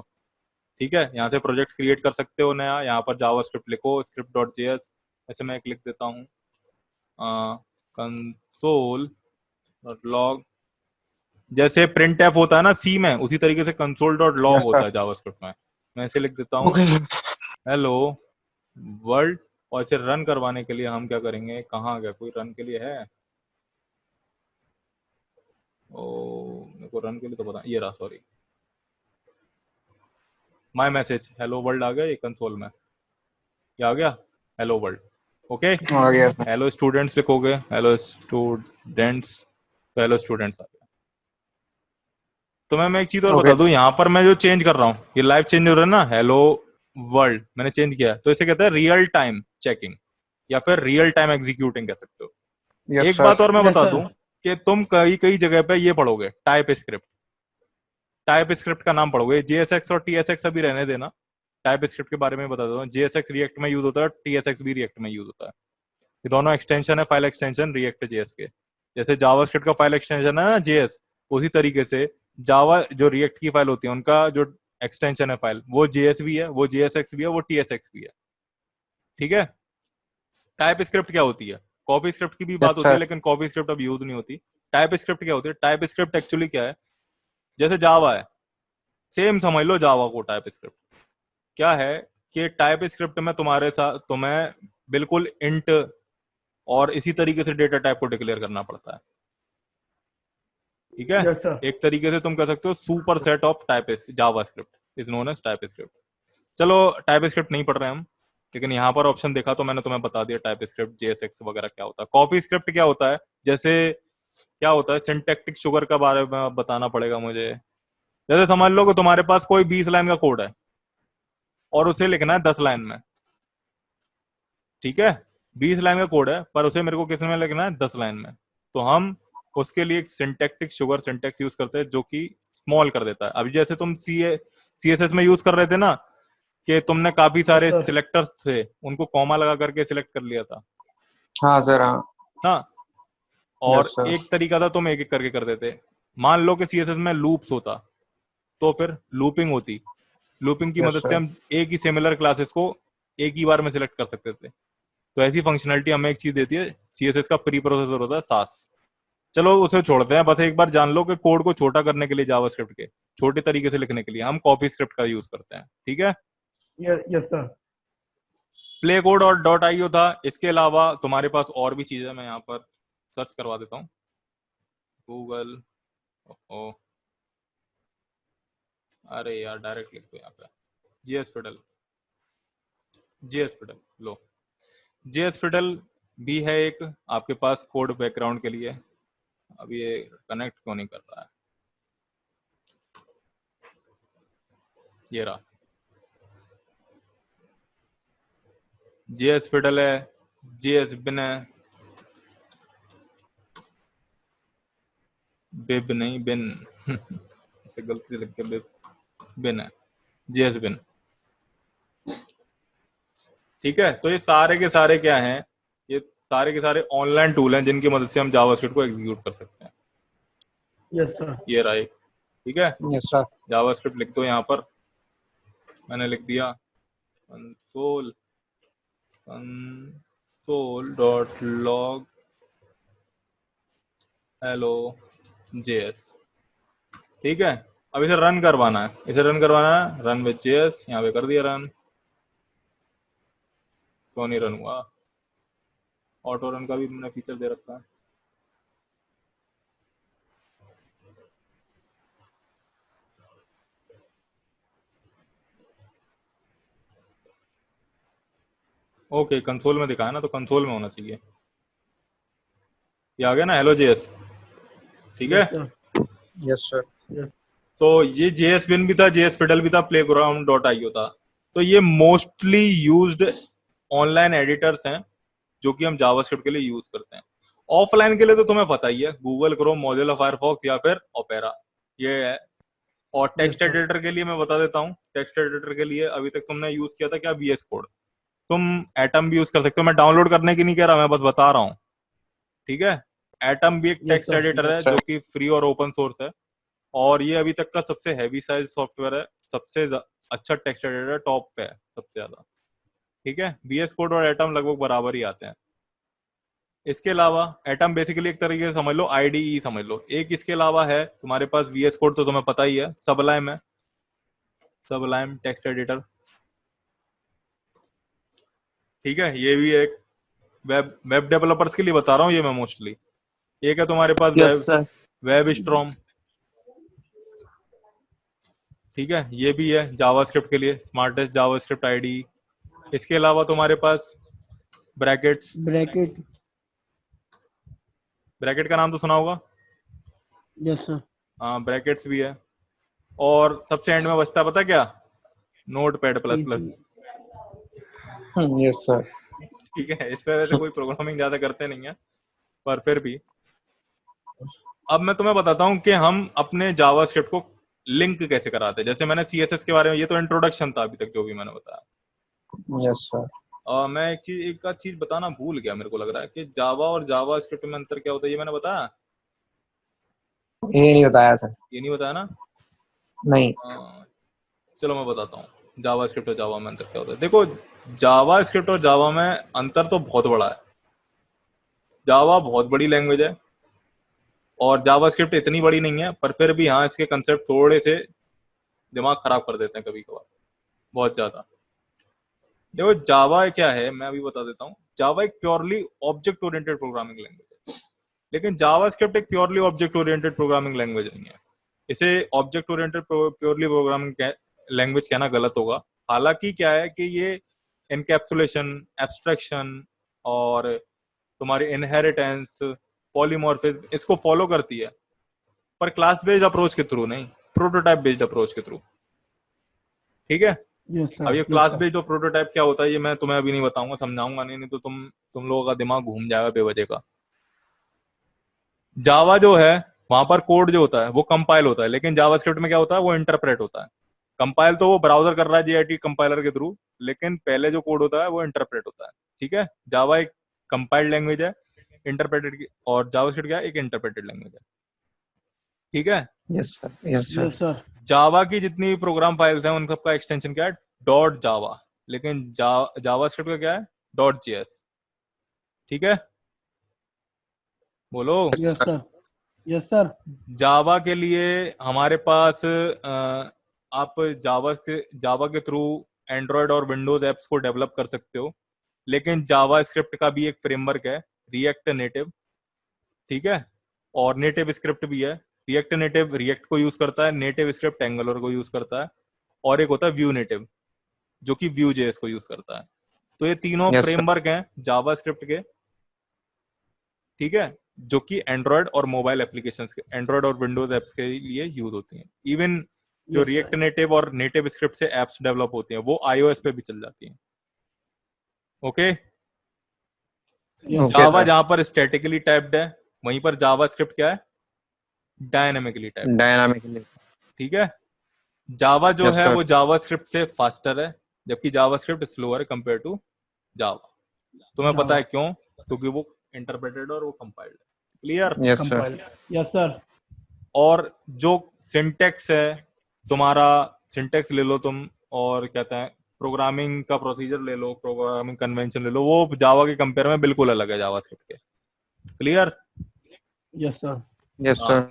ठीक है, यहाँ से प्रोजेक्ट क्रिएट कर सकते हो नया। यहाँ पर जावास्क्रिप्ट लिखो, script.js। ऐसे मैं एक लिख देता हूँ, कंसोल लॉग। जैसे प्रिंट एफ होता है ना सी में, उसी तरीके से कंसोल डॉट लॉग Yes, होता sir. है जावास्क्रिप्ट में। मैं ऐसे लिख देता हूँ, Okay, sir. Hello world. और इसे रन करवाने के लिए हम क्या करेंगे, कहाँ गया, कोई रन के लिए है? ओ, मेरे को रन के लिए तो पता, ये रहा, sorry. My message hello world आ गया ये कंसोल में, ये आ गया हेलो वर्ल्ड। ओके, आ गया sir. हेलो स्टूडेंट्स लिखोगे, हेलो स्टूडेंट्स, तो हेलो स्टूडेंट्स आ गया। तो मैं एक चीज और बता Okay. दूं, यहाँ पर मैं जो चेंज कर रहा हूँ, ये लाइव चेंज हो रहा है ना, हेलो वर्ल्ड मैंने चेंज किया, तो इसे कहते हैं रियल टाइम चेकिंग या फिर रियल टाइम एग्जीक्यूटिंग कह सकते हो। Yes, एक sir. बात और मैं Yes, बता sir. दूं कि तुम कई कई जगह पे ये पढ़ोगे टाइप स्क्रिप्ट। टाइप स्क्रिप्ट का नाम पढ़ोगे, जेएसएक्स और टीएसएक्स अभी रहने देना। टाइप स्क्रिप्ट के बारे में बता दो, जेएसएक्स रिएक्ट में यूज होता है, टीएसएक्स भी रिएक्ट में यूज होता है। ये दोनों एक्सटेंशन है, फाइल एक्सटेंशन रिएक्ट जेएस के। जैसे जावास्क्रिप्ट का फाइल एक्सटेंशन है ना जेएस, उसी तरीके से जावा जो रिएक्ट की फाइल होती है उनका जो एक्सटेंशन है फाइल, वो जेएस भी है, वो जेएसएक्स भी है, वो टीएसएक्स भी है। ठीक है। टाइप स्क्रिप्ट क्या होती है? कॉपी स्क्रिप्ट की भी Yes, बात होती है, sir. लेकिन कॉपी स्क्रिप्ट अब यूज नहीं होती। टाइप स्क्रिप्ट क्या होती है? टाइप स्क्रिप्ट एक्चुअली क्या है, जैसे जावा है, सेम समझ लो जावा को। टाइप स्क्रिप्ट क्या है कि टाइप स्क्रिप्ट में तुम्हारे साथ तुम्हें बिल्कुल इंट और इसी तरीके से डेटा टाइप को डिक्लेयर करना पड़ता है। ठीक है, Yes, sir. एक तरीके से तुम कह सकते हो super set of type JavaScript is known as TypeScript. चलो टाइप स्क्रिप्ट नहीं पढ़ रहे हम, लेकिन यहाँ पर ऑप्शन देखा तो मैंने तुम्हें बता दिया टाइप स्क्रिप्ट, जेएसएक्स वगैरह क्या होता है। कॉपी स्क्रिप्ट क्या होता है, जैसे क्या होता है, सिंटैक्टिक शुगर का बारे में बताना पड़ेगा मुझे। जैसे समझ लो कि तुम्हारे पास कोई 20 लाइन का कोड है और उसे लिखना है 10 लाइन में। ठीक है, 20 लाइन का कोड है पर उसे मेरे को किस में लिखना है, 10 लाइन में। तो हम उसके लिए एक सिंटैक्टिक शुगर सिंटैक्स यूज करते हैं जो कि स्मॉल कर देता है। अभी जैसे तुम सीएसएस में यूज कर रहे थे ना, कि तुमने काफी Yes, सारे sir. सिलेक्टर्स थे, उनको कॉमा लगा करके सिलेक्ट कर लिया था हाँ sir, हाँ. ना। Yes, और sir. एक तरीका था तुम एक एक करके कर देते। मान लो कि सीएसएस में लूप्स होता, तो फिर लूपिंग होती। लूपिंग की Yes, मदद से sir. हम एक ही सिमिलर क्लासेस को एक ही बार में सिलेक्ट कर सकते थे। तो ऐसी फंक्शनलिटी हमें एक चीज देती है, सीएसएस का प्री प्रोसेसर होता है सास। चलो उसे छोड़ते हैं, बस एक बार जान लो कि कोड को छोटा करने के लिए, जावास्क्रिप्ट के छोटे तरीके से लिखने के लिए हम कॉपी स्क्रिप्ट का यूज करते हैं। ठीक है, Yes, sir. प्ले कोड और डॉट आईओ था। इसके अलावा तुम्हारे पास और भी चीजें, मैं यहाँ पर सर्च करवा देता हूँ। गूगल, ओ, अरे यार डायरेक्ट लिख दो यहाँ पे, जीएस फिडल। जीएस फिडल लो, जीएस फिडल भी है एक आपके पास कोड बैकग्राउंड के लिए। अब ये कनेक्ट क्यों नहीं कर रहा है, ये रहा जेएस फिडल है, जेएस बिन है, बिब नहीं बिन इसे गलती से लिख के बिब, बिन है, जेएस बिन। ठीक है, तो ये सारे के सारे क्या हैं, ये सारे के सारे ऑनलाइन टूल हैं जिनकी मदद से हम जावास्क्रिप्ट को एग्जीक्यूट कर सकते हैं। Yes, sir. ये रहा एक। ठीक है, Yes, sir. जावास्क्रिप्ट लिख दो यहाँ पर, मैंने लिख दिया console, console dot log hello JS. ठीक है, अब इसे रन करवाना है, इसे रन करवाना है, रन विद जेएस, यहाँ पे कर दिया रन। क्यों नहीं रन हुआ? ऑटो रन का भी मैंने फीचर दे रखा है। ओके, कंसोल में दिखाया ना, तो कंसोल में होना चाहिए। ये आ गया ना हेलो जेएस, ठीक है। Yes, sir. Yes, sir. Yes. तो ये जेएस बिन भी था, जेएस फिडल भी था, प्लेग्राउंड डॉट आईओ था। तो ये मोस्टली यूज्ड ऑनलाइन एडिटर्स हैं जो कि हम जावास्क्रिप्ट के लिए यूज करते हैं। ऑफलाइन के लिए तो तुम्हें पता ही है, गूगल क्रोम, मोजिला फायरफॉक्स या फिर ओपेरा, ये है। और Yes, टेक्स्ट sir. एडिटर के लिए मैं बता देता हूँ, टेक्स्ट एडिटर के लिए अभी तक तुमने यूज किया था क्या, वीएस कोड। तुम एटम भी यूज कर सकते हो, मैं डाउनलोड करने की नहीं कह रहा, मैं बस बता रहा हूँ, ठीक है। एटम भी एक Yes, टेक्स्ट sir. एडिटर है Yes, sir. जो कि फ्री और ओपन सोर्स है, और ये अभी तक का सबसे हैवी साइज सॉफ्टवेयर है, सबसे अच्छा टेक्स्ट एडिटर, टॉप पे है सबसे ज्यादा, ठीक है। वीएस कोड और एटम लगभग बराबर ही आते हैं। इसके अलावा एटम बेसिकली एक तरीके से समझ लो आईडीई समझ लो। एक इसके अलावा है तुम्हारे पास वीएस कोड, तो तुम्हें पता ही है, सबलाइम है, सबलाइम टेक्स्ट एडिटर, ठीक है। ये भी एक वेब वेब डेवलपर्स के लिए बता रहा हूँ ये मैं मोस्टली। एक है तुम्हारे पास Yes, sir. वेब स्ट्रॉम, ठीक है। ये भी है जावास्क्रिप्ट के लिए, स्मार्टेस्ट जावास्क्रिप्ट आईडी। इसके अलावा तुम्हारे पास ब्रैकेट्स, Bracket. ब्रैकेट का नाम तो सुना होगा, Yes, sir. हाँ, ब्रैकेट्स भी है। और सबसे एंड में बचता है पता क्या, note pad plus plus, Yes, sir. ठीक है। इस पे वैसे कोई प्रोग्रामिंग ज्यादा करते नहीं है, पर फिर भी। अब मैं तुम्हें बताता हूँ कि हम अपने जावास्क्रिप्ट को लिंक कैसे कराते हैं। जैसे मैंने सीएसएस के बारे में, ये तो इंट्रोडक्शन था अभी तक जो भी मैंने बताया। Yes, sir. मैं एक आध चीज बताना भूल गया, मेरे को लग रहा है कि जावा और जावास्क्रिप्ट में अंतर क्या होता है, ये मैंने बताया, ये नहीं बताया था। ये नहीं बताया ना। नहीं। चलो मैं बताता हूँ जावास्क्रिप्ट और जावा में अंतर क्या होता है। देखो, जावास्क्रिप्ट और जावा में अंतर तो बहुत बड़ा है। जावा बहुत बड़ी लैंग्वेज है और जावास्क्रिप्ट इतनी बड़ी नहीं है, पर फिर भी हाँ, इसके कंसेप्ट थोड़े से दिमाग खराब कर देते हैं कभी कभार, बहुत ज्यादा। देखो जावा क्या है, मैं अभी बता देता हूँ। जावा एक purely object oriented programming language है, लेकिन जावास्क्रिप्ट एक purely object oriented programming language नहीं है। इसे object oriented purely programming language कहना गलत होगा। हालांकि क्या है कि ये इनकैप्सुलेशन, एब्स्ट्रैक्शन और तुम्हारी इनहेरिटेंस, पॉलीमॉर्फिज्म, इसको फॉलो करती है, पर क्लास बेस्ड अप्रोच के थ्रू नहीं, प्रोटोटाइप बेस्ड अप्रोच के थ्रू, ठीक है। Yes, sir. अब ये Yes, क्लास sir. बेस्ड और प्रोटोटाइप क्या होता है ये मैं तुम्हें अभी नहीं बताऊंगा, समझाऊंगा नहीं, नहीं तो तुम लोगों का दिमाग घूम जाएगा बेवजह का। जावा जो है, वहां पर कोड जो होता है वो कंपाइल होता है, लेकिन जावास्क्रिप्ट में क्या होता है, वो इंटरप्रेट होता है। कंपाइल तो वो ब्राउजर कर रहा है जेआईटी कंपाइलर के थ्रू, लेकिन पहले जो कोड होता है वो इंटरप्रेट होता है, ठीक है। जावा एक कंपाइल्ड लैंग्वेज है, इंटरप्रेटेड, और जावास्क्रिप्ट क्या है, एक इंटरप्रेटेड लैंग्वेज है, ठीक है। Yes, sir. Yes, sir. Yes, sir. जावा की जितनी भी प्रोग्राम फाइल्स हैं उन सबका एक्सटेंशन क्या है, डॉट जावा, लेकिन जावास्क्रिप्ट का क्या है, डॉट जेएस, ठीक है। बोलो। Yes, sir. Yes, sir. जावा के लिए हमारे पास आप जावा के थ्रू एंड्रॉयड और विंडोज एप्स को डेवलप कर सकते हो, लेकिन जावा स्क्रिप्ट का भी एक फ्रेमवर्क है, रिएक्ट नेटिव, ठीक है। और नेटिव स्क्रिप्ट भी है। रिएक्ट नेटिव रिएक्ट को यूज करता है, नेटिव स्क्रिप्ट एंगुलर को यूज करता है, और एक होता है व्यू नेटिव जो कि व्यू जेएस को यूज करता है। तो ये तीनों Yes, sir. फ्रेमवर्क हैं जावा स्क्रिप्ट के, ठीक है, जो कि एंड्रॉयड और मोबाइल एप्लीकेशंस के, एंड्रॉयड और विंडोज एप्स के लिए यूज होती हैं। इवन जो Yes, रिएक्ट sir. नेटिव और नेटिव स्क्रिप्ट से एप्स डेवलप होती हैं वो आईओएस पे भी चल जाती हैं, ओके। Yes, Okay, जावा sir. जहां पर स्टैटिकली टाइप्ड है, वहीं पर जावा स्क्रिप्ट क्या है, डायनामिकली टाइप्ड, Dynamically. ठीक है। जावा जो Yes, है sir. वो जावा स्क्रिप्ट से फास्टर है, जबकि जावा स्क्रिप्ट स्लोअर है कंपेयर टू जावा। तुम्हें पता Java. है क्यों, क्योंकि वो इंटरप्रेटेड और वो कंपाइल्ड है, clear. Yes, sir. Compile. Yes, sir. और जो सिंटेक्स है तुम्हारा, सिंटेक्स ले लो तुम, और कहते हैं प्रोग्रामिंग का प्रोसीजर ले लो, प्रोग्रामिंग कन्वेंशन ले लो, वो जावा के कंपेयर में बिल्कुल अलग है जावास्क्रिप्ट के, क्लियर। Yes, sir. Yes, हाँ, sir.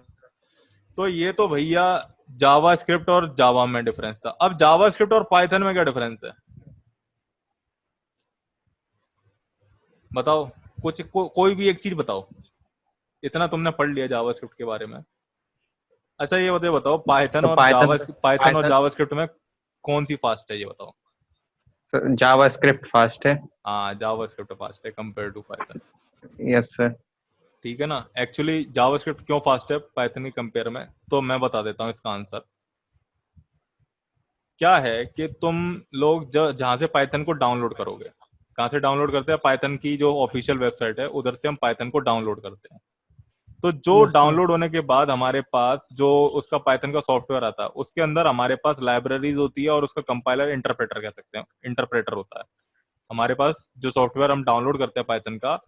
तो ये तो भैया जावास्क्रिप्ट और जावा में डिफरेंस था। अब जावास्क्रिप्ट और पाइथन में क्या डिफरेंस है बताओ, कोई भी एक चीज बताओ, इतना तुमने पढ़ लिया जावास्क्रिप्ट के बारे में। अच्छा ये बताओ, पाइथन तो और Python पाइथन और Python जावास्क्रिप्ट में कौन सी फास्ट है, ये बताओ। जावास्क्रिप्ट फास्ट है। हाँ, जावास्क्रिप्ट फास्ट है compare to Python. Yes sir. ठीक है ना। एक्चुअली जावास्क्रिप्ट क्यों फास्ट है पाइथन के कंपेयर में, तो मैं बता देता हूँ इसका आंसर। क्या है कि तुम लोग जहां से पाइथन को डाउनलोड करोगे, कहाँ से डाउनलोड करते हैं, पाइथन की जो ऑफिशियल वेबसाइट है उधर से हम पाइथन को डाउनलोड करते हैं। तो जो Yes, sir. डाउनलोड होने के बाद हमारे पास जो उसका पाइथन का सॉफ्टवेयर आता है, उसके अंदर हमारे पास लाइब्रेरीज होती है और उसका कंपाइलर इंटरप्रेटर कह सकते हैं, इंटरप्रेटर होता है। हमारे पास जो सॉफ्टवेयर हम डाउनलोड करते हैं पाइथन का,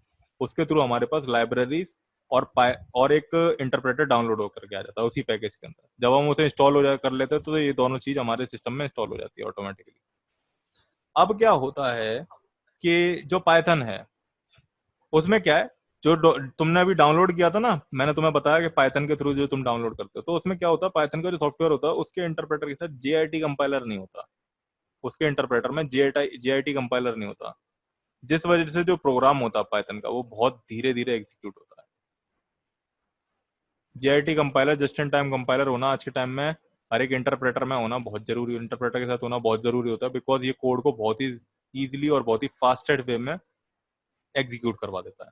उसके थ्रू हमारे पास लाइब्रेरीज और एक इंटरप्रेटर डाउनलोड होकर के आ जाता है उसी पैकेज के अंदर। जब हम उसे इंस्टॉल हो जा कर लेते हैं तो ये दोनों चीज हमारे सिस्टम में इंस्टॉल हो जाती है ऑटोमेटिकली। अब क्या होता है कि जो पाइथन है उसमें क्या है, जो तुमने अभी डाउनलोड किया था ना, मैंने तुम्हें बताया कि पाइथन के थ्रू जो तुम डाउनलोड करते हो, तो उसमें क्या होता है, पाइथन का जो सॉफ्टवेयर होता है उसके इंटरप्रेटर के साथ जेआईटी कंपाइलर नहीं होता। उसके इंटरप्रेटर में जेआईटी कंपाइलर नहीं होता, जिस वजह से जो प्रोग्राम होता है पाइथन का वो बहुत धीरे धीरे एग्जीक्यूट होता है। JIT compiler, just in time compiler होना आज के टाइम में हर एक इंटरप्रेटर में होना बहुत जरूरी है, इंटरप्रेटर के साथ होना बहुत जरूरी होता है, बिकॉज ये कोड को बहुत ही इजीली और बहुत ही फास्टेड वे में एग्जीक्यूट करवा देता है।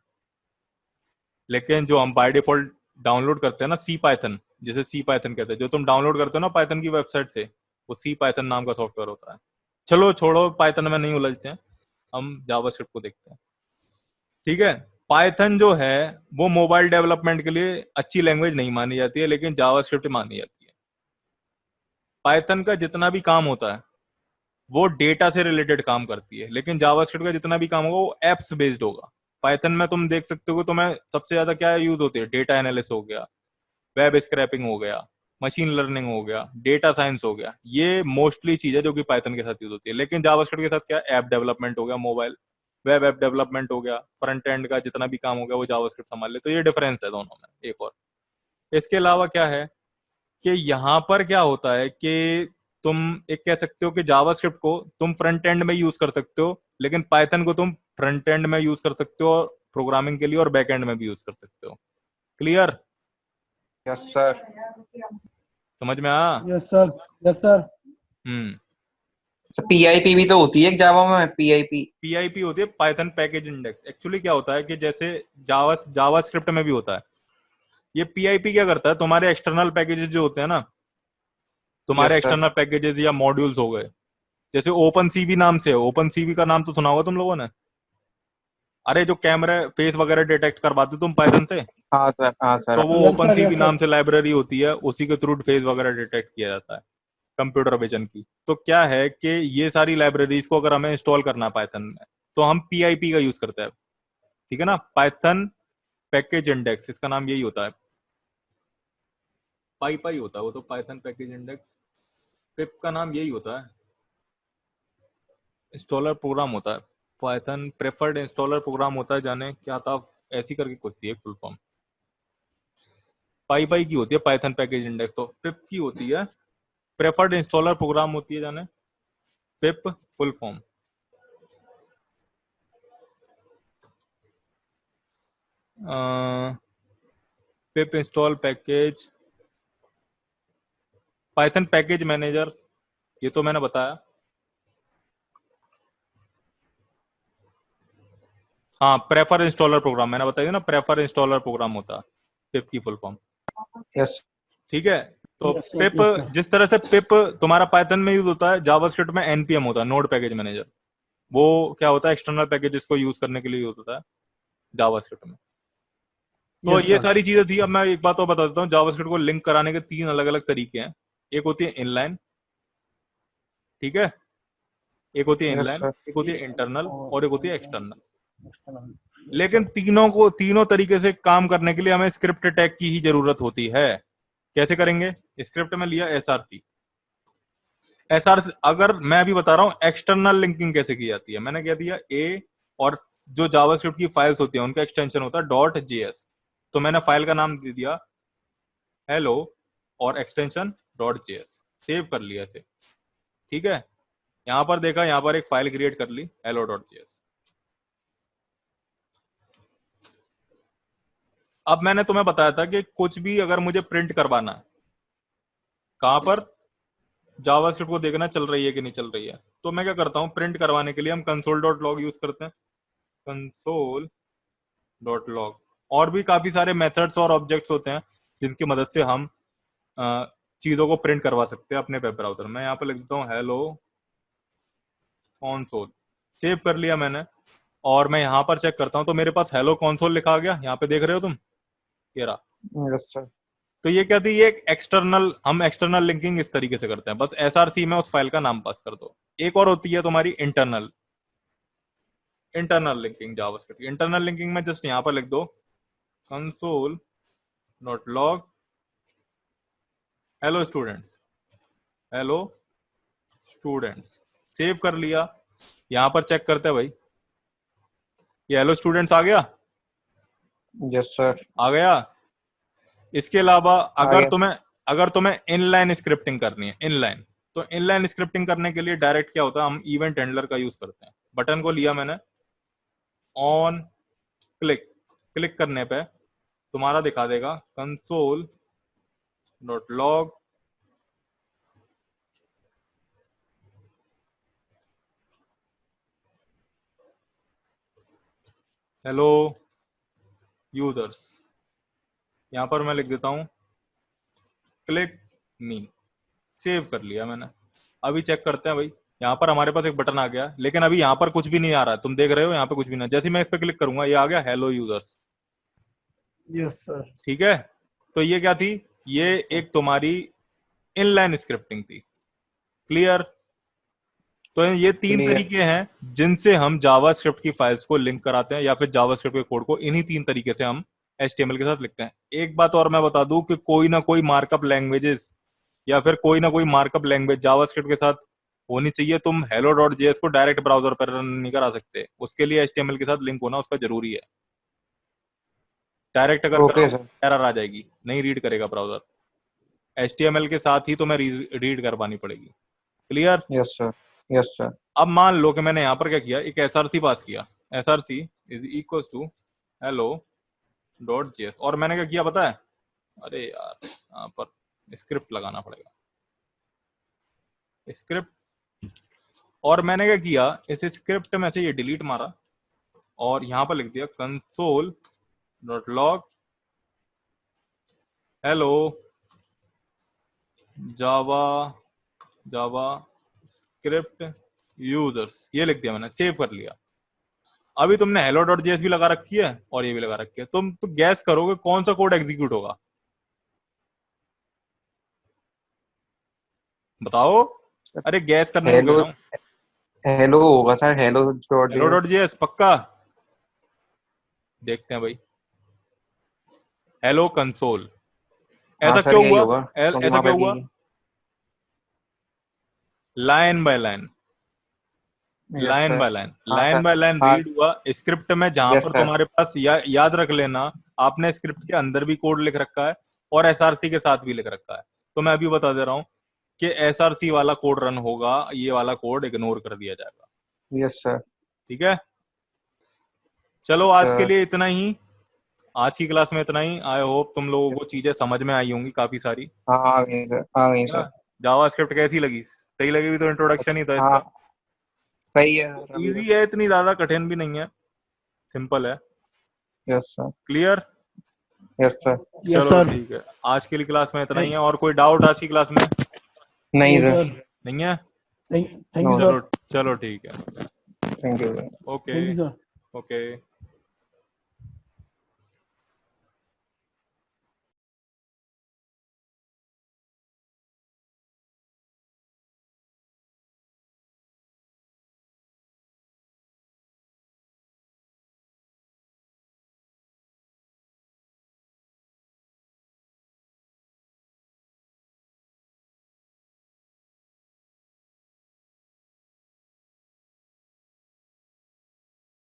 लेकिन जो हम बाय डिफॉल्ट डाउनलोड करते हैं ना, सी पाइथन, जैसे सी पाइथन कहते हैं, जो तुम डाउनलोड करते हो ना पाइथन की वेबसाइट से, वो सी पाइथन नाम का सॉफ्टवेयर होता है। चलो छोड़ो, पाइथन में नहीं उलझते हैं, हम जावास्क्रिप्ट को देखते हैं। ठीक है। पाइथन जो है वो मोबाइल डेवलपमेंट के लिए अच्छी लैंग्वेज नहीं मानी जाती है, लेकिन जावास्क्रिप्ट मानी जाती है। पाइथन का जितना भी काम होता है वो डेटा से रिलेटेड काम करती है, लेकिन जावास्क्रिप्ट का जितना भी काम होगा वो एप्स बेस्ड होगा। पाइथन में तुम देख सकते हो, तुम्हें सबसे ज्यादा क्या यूज होती है, डेटा एनालिसिस हो गया, वेब स्क्रैपिंग हो गया, मशीन लर्निंग हो गया, डेटा साइंस हो गया, ये मोस्टली चीज है जो कि पाइथन के साथ यूज होती है। लेकिन जावास्क्रिप्ट के साथ क्या, ऐप डेवलपमेंट हो गया, मोबाइल वेब ऐप डेवलपमेंट हो गया, फ्रंट एंड का जितना भी काम हो गया वो जावास्क्रिप्ट संभाल ले। तो ये डिफरेंस है दोनों में। एक और इसके अलावा क्या है कि यहाँ पर क्या होता है कि तुम एक कह सकते हो कि जावास्क्रिप्ट को तुम फ्रंट एंड में यूज कर सकते हो, लेकिन पाइथन को तुम फ्रंट एंड में यूज कर सकते हो प्रोग्रामिंग के लिए, और बैक एंड में भी यूज कर सकते हो। क्लियर? Yes sir. समझ में आया? Yes, sir. Yes, sir. हम्म। पीआईपी भी तो होती है जावा में, पीआईपी। पीआईपी होती है पाइथन पैकेज इंडेक्स। एक्चुअली क्या होता है कि जैसे जावास्क्रिप्ट में भी होता है, ये पीआईपी क्या करता है, तुम्हारे एक्सटर्नल पैकेजेस जो होते हैं ना, तुम्हारे यस सर। एक्सटर्नल पैकेजेस या मॉड्यूल्स हो गए, जैसे ओपन सीवी नाम से है, ओपन सीवी का नाम तो सुना होगा तुम लोगों ने। अरे जो कैमरा फेस वगैरह डिटेक्ट करवाते तुम पाइथन से, हाँ सर, हाँ सर। तो वो Yes, open sir. CV Yes, sir. नाम से लाइब्रेरी होती है, उसी के थ्रू फेस वगैरह डिटेक्ट किया जाता है कंप्यूटर विजन की। तो क्या है कि ये सारी लाइब्रेरीज को अगर हमें इंस्टॉल करना है पाइथन में, तो हम पीआईपी का यूज करते हैं। ठीक है ना, पाइथन पैकेज इंडेक्स, इसका नाम यही होता है, पाई पाई होता है वो तो, पाइथन पैकेज इंडेक्स। पिप का नाम यही होता है, इंस्टॉलर प्रोग्राम होता है, पाइथन प्रेफर्ड इंस्टॉलर प्रोग्राम होता है, जाने क्या था, ऐसी करके कुछ थी एक फुल फॉर्म। पाई पाई की होती है पाइथन पैकेज इंडेक्स, तो पिप की होती है प्रेफर्ड इंस्टॉलर प्रोग्राम होती है, जाने pip full form. Pip install package, Python package manager, ये तो मैंने बताया। हाँ, प्रेफर इंस्टॉलर प्रोग्राम मैंने बताया ना, प्रेफर इंस्टॉलर प्रोग्राम होता है पिप की फुल फॉर्म। यस। ठीक है। तो Yes, sir. पिप, Yes, sir. जिस तरह से पिप तुम्हारा पाइथन में यूज होता है, जावास्क्रिप्ट में एनपीएम होता है, नोड पैकेज मैनेजर। वो क्या होता है, एक्सटर्नल पैकेजेस को यूज करने के लिए यूज होता है जावास्क्रिप्ट में। तो Yes, ये sir. सारी चीजें थी। अब मैं एक बात और बता देता हूँ, जावास्क्रिप्ट को लिंक कराने के तीन अलग अलग तरीके हैं। एक होती है इनलाइन, ठीक है, एक होती है यस इनलाइन, सर। एक होती है इंटरनल, और एक होती है एक्सटर्नल। External. लेकिन तीनों तरीके से काम करने के लिए हमें स्क्रिप्ट टैग की ही जरूरत होती है। कैसे करेंगे? स्क्रिप्ट में लिया एसआरसी। अगर मैं अभी बता रहा हूँ एक्सटर्नल लिंकिंग कैसे की जाती है, मैंने क्या दिया ए, और जो जावास्क्रिप्ट की फाइल्स होती है उनका एक्सटेंशन होता है डॉट जेएस। तो मैंने फाइल का नाम दे दिया हेलो और एक्सटेंशन डॉट जेएस, सेव कर लिया इसे। ठीक है, यहां पर देखा, यहां पर एक फाइल क्रिएट कर ली हेलो डॉट जेएस। अब मैंने तुम्हें बताया था कि कुछ भी अगर मुझे प्रिंट करवाना है, कहां पर, जावास्क्रिप्ट को देखना चल रही है कि नहीं चल रही है। तो मैं क्या करता हूँ, प्रिंट करवाने के लिए हम console.log यूज करते हैं, console.log। और भी काफी सारे मेथड्स और ऑब्जेक्ट्स होते हैं जिनकी मदद से हम चीजों को प्रिंट करवा सकते हैं अपने वेब ब्राउजर में। यहाँ पे लिख देता हूँ हेलो console, सेव कर लिया मैंने। और मैं यहाँ पर चेक करता हूँ तो मेरे पास हेलो console लिखा आ गया, यहाँ पे देख रहे हो तुम, ये रहा। Yes sir. तो ये क्या थी, ये एक एक्सटर्नल, हम एक्सटर्नल लिंकिंग इस तरीके से करते हैं, बस एसआरसी में उस फाइल का नाम पास कर दो। एक और होती है तुम्हारी internal linking JavaScript. Internal linking में जस्ट यहाँ पर लिख दो console.log hello students, hello students, save कर लिया। यहाँ पर चेक करते हैं भाई, ये हेलो स्टूडेंट्स आ गया, यस सर। आ गया। इसके अलावा गया। अगर तुम्हें इनलाइन स्क्रिप्टिंग करनी है, इनलाइन, तो इनलाइन स्क्रिप्टिंग करने के लिए डायरेक्ट क्या होता है, हम इवेंट हैंडलर का यूज करते हैं। बटन को लिया मैंने, ऑन क्लिक करने पे तुम्हारा दिखा देगा console.log हेलो यूजर्स। यहां पर मैं लिख देता हूं क्लिक मी, सेव कर लिया मैंने। अभी चेक करते हैं भाई, यहाँ पर हमारे पास एक बटन आ गया, लेकिन अभी यहाँ पर कुछ भी नहीं आ रहा है, तुम देख रहे हो यहाँ पे कुछ भी नहीं। जैसे मैं इस पे क्लिक करूंगा ये आ गया हेलो यूजर्स, यस सर। ठीक है। तो ये क्या थी, ये एक तुम्हारी इनलाइन स्क्रिप्टिंग थी। क्लियर। तो ये तीन Clear. तरीके हैं जिनसे हम जावास्क्रिप्ट की फाइल्स को लिंक कराते हैं, या फिर जावास्क्रिप्ट के कोड को इन्हीं तीन तरीके से हम एचटीएमएल के साथ लिखते हैं। एक बात और मैं बता दूं कि कोई ना कोई मार्कअप लैंग्वेजेस या फिर कोई ना कोई मार्कअप लैंग्वेज जावास्क्रिप्ट के साथ होनी चाहिए। तुम hello.js को डायरेक्ट ब्राउजर पर रन नहीं करा सकते, उसके लिए एचटीएमएल के साथ लिंक होना उसका जरूरी है। डायरेक्ट अगर ओके करोगे सर। एरर आ जाएगी, नहीं रीड करेगा ब्राउजर। एचटीएमएल के साथ ही तुम्हें रीड करवानी पड़ेगी। Clear. Yes sir. Yes sir. अब मान लो कि मैंने यहाँ पर क्या किया, एक एसआरसी पास किया, SRC is equal to hello.js। और मैंने क्या किया पता है, अरे यार यहाँ पर स्क्रिप्ट लगाना पड़ेगा, स्क्रिप्ट। और मैंने क्या किया, इस स्क्रिप्ट में से ये डिलीट मारा और यहाँ पर लिख दिया console.log हेलो जावा स्क्रिप्ट यूजर्स, ये लिख दिया मैंने, सेव कर लिया। अभी तुमने hello.js भी लगा रखी है और ये भी लगा रखी है, तुम तो गैस करोगे कौन सा कोड एग्जीक्यूट होगा, बताओ। अरे गैस करने को कह हेलो रहा हूँ। हेलो होगा सर, हेलो.js। hello.js पक्का, देखते हैं भाई। हेलो कंसोल, हाँ ऐसा सर क्यों यही हुआ, होगा, क्योंकि ऐसा वहाँ क्यों पे हुआ, भी। Line by line, yes line sir. By line, हाँ लाइन सर। बाय लाइन हाँ। रीड हुआ स्क्रिप्ट में, जहां यस पर सर। तुम्हारे पास याद रख लेना, आपने स्क्रिप्ट के अंदर भी कोड लिख रखा है और एसआरसी के साथ भी लिख रखा है। तो मैं अभी बता दे रहा हूँ कि एसआरसी वाला कोड रन होगा, ये वाला कोड इग्नोर कर दिया जाएगा। Yes sir. ठीक है, चलो आज के सर। लिए इतना ही, आज की क्लास में इतना ही। आई होप तुम लोगों को चीजें समझ में आई होंगी काफी सारी, हाँ आ गई सर, आ गई है ना। सर। जावास्क्रिप्ट कैसी लगी, सही लगी भी तो इंट्रोडक्शन ही था हाँ इसका। सही है सर अभी इजी तो। है, इतनी ज्यादा कठिन भी नहीं है, सिंपल है। Yes sir. Clear. Yes sir. Yes चलो सर। ठीक है, आज के लिए क्लास में इतना ही थैंक है। और कोई डाउट आज की क्लास में नहीं नो सर। सर। नहीं है? Thank you know sir. चलो चलो ठीक है, thank you sir. Okay thank you sir. Okay.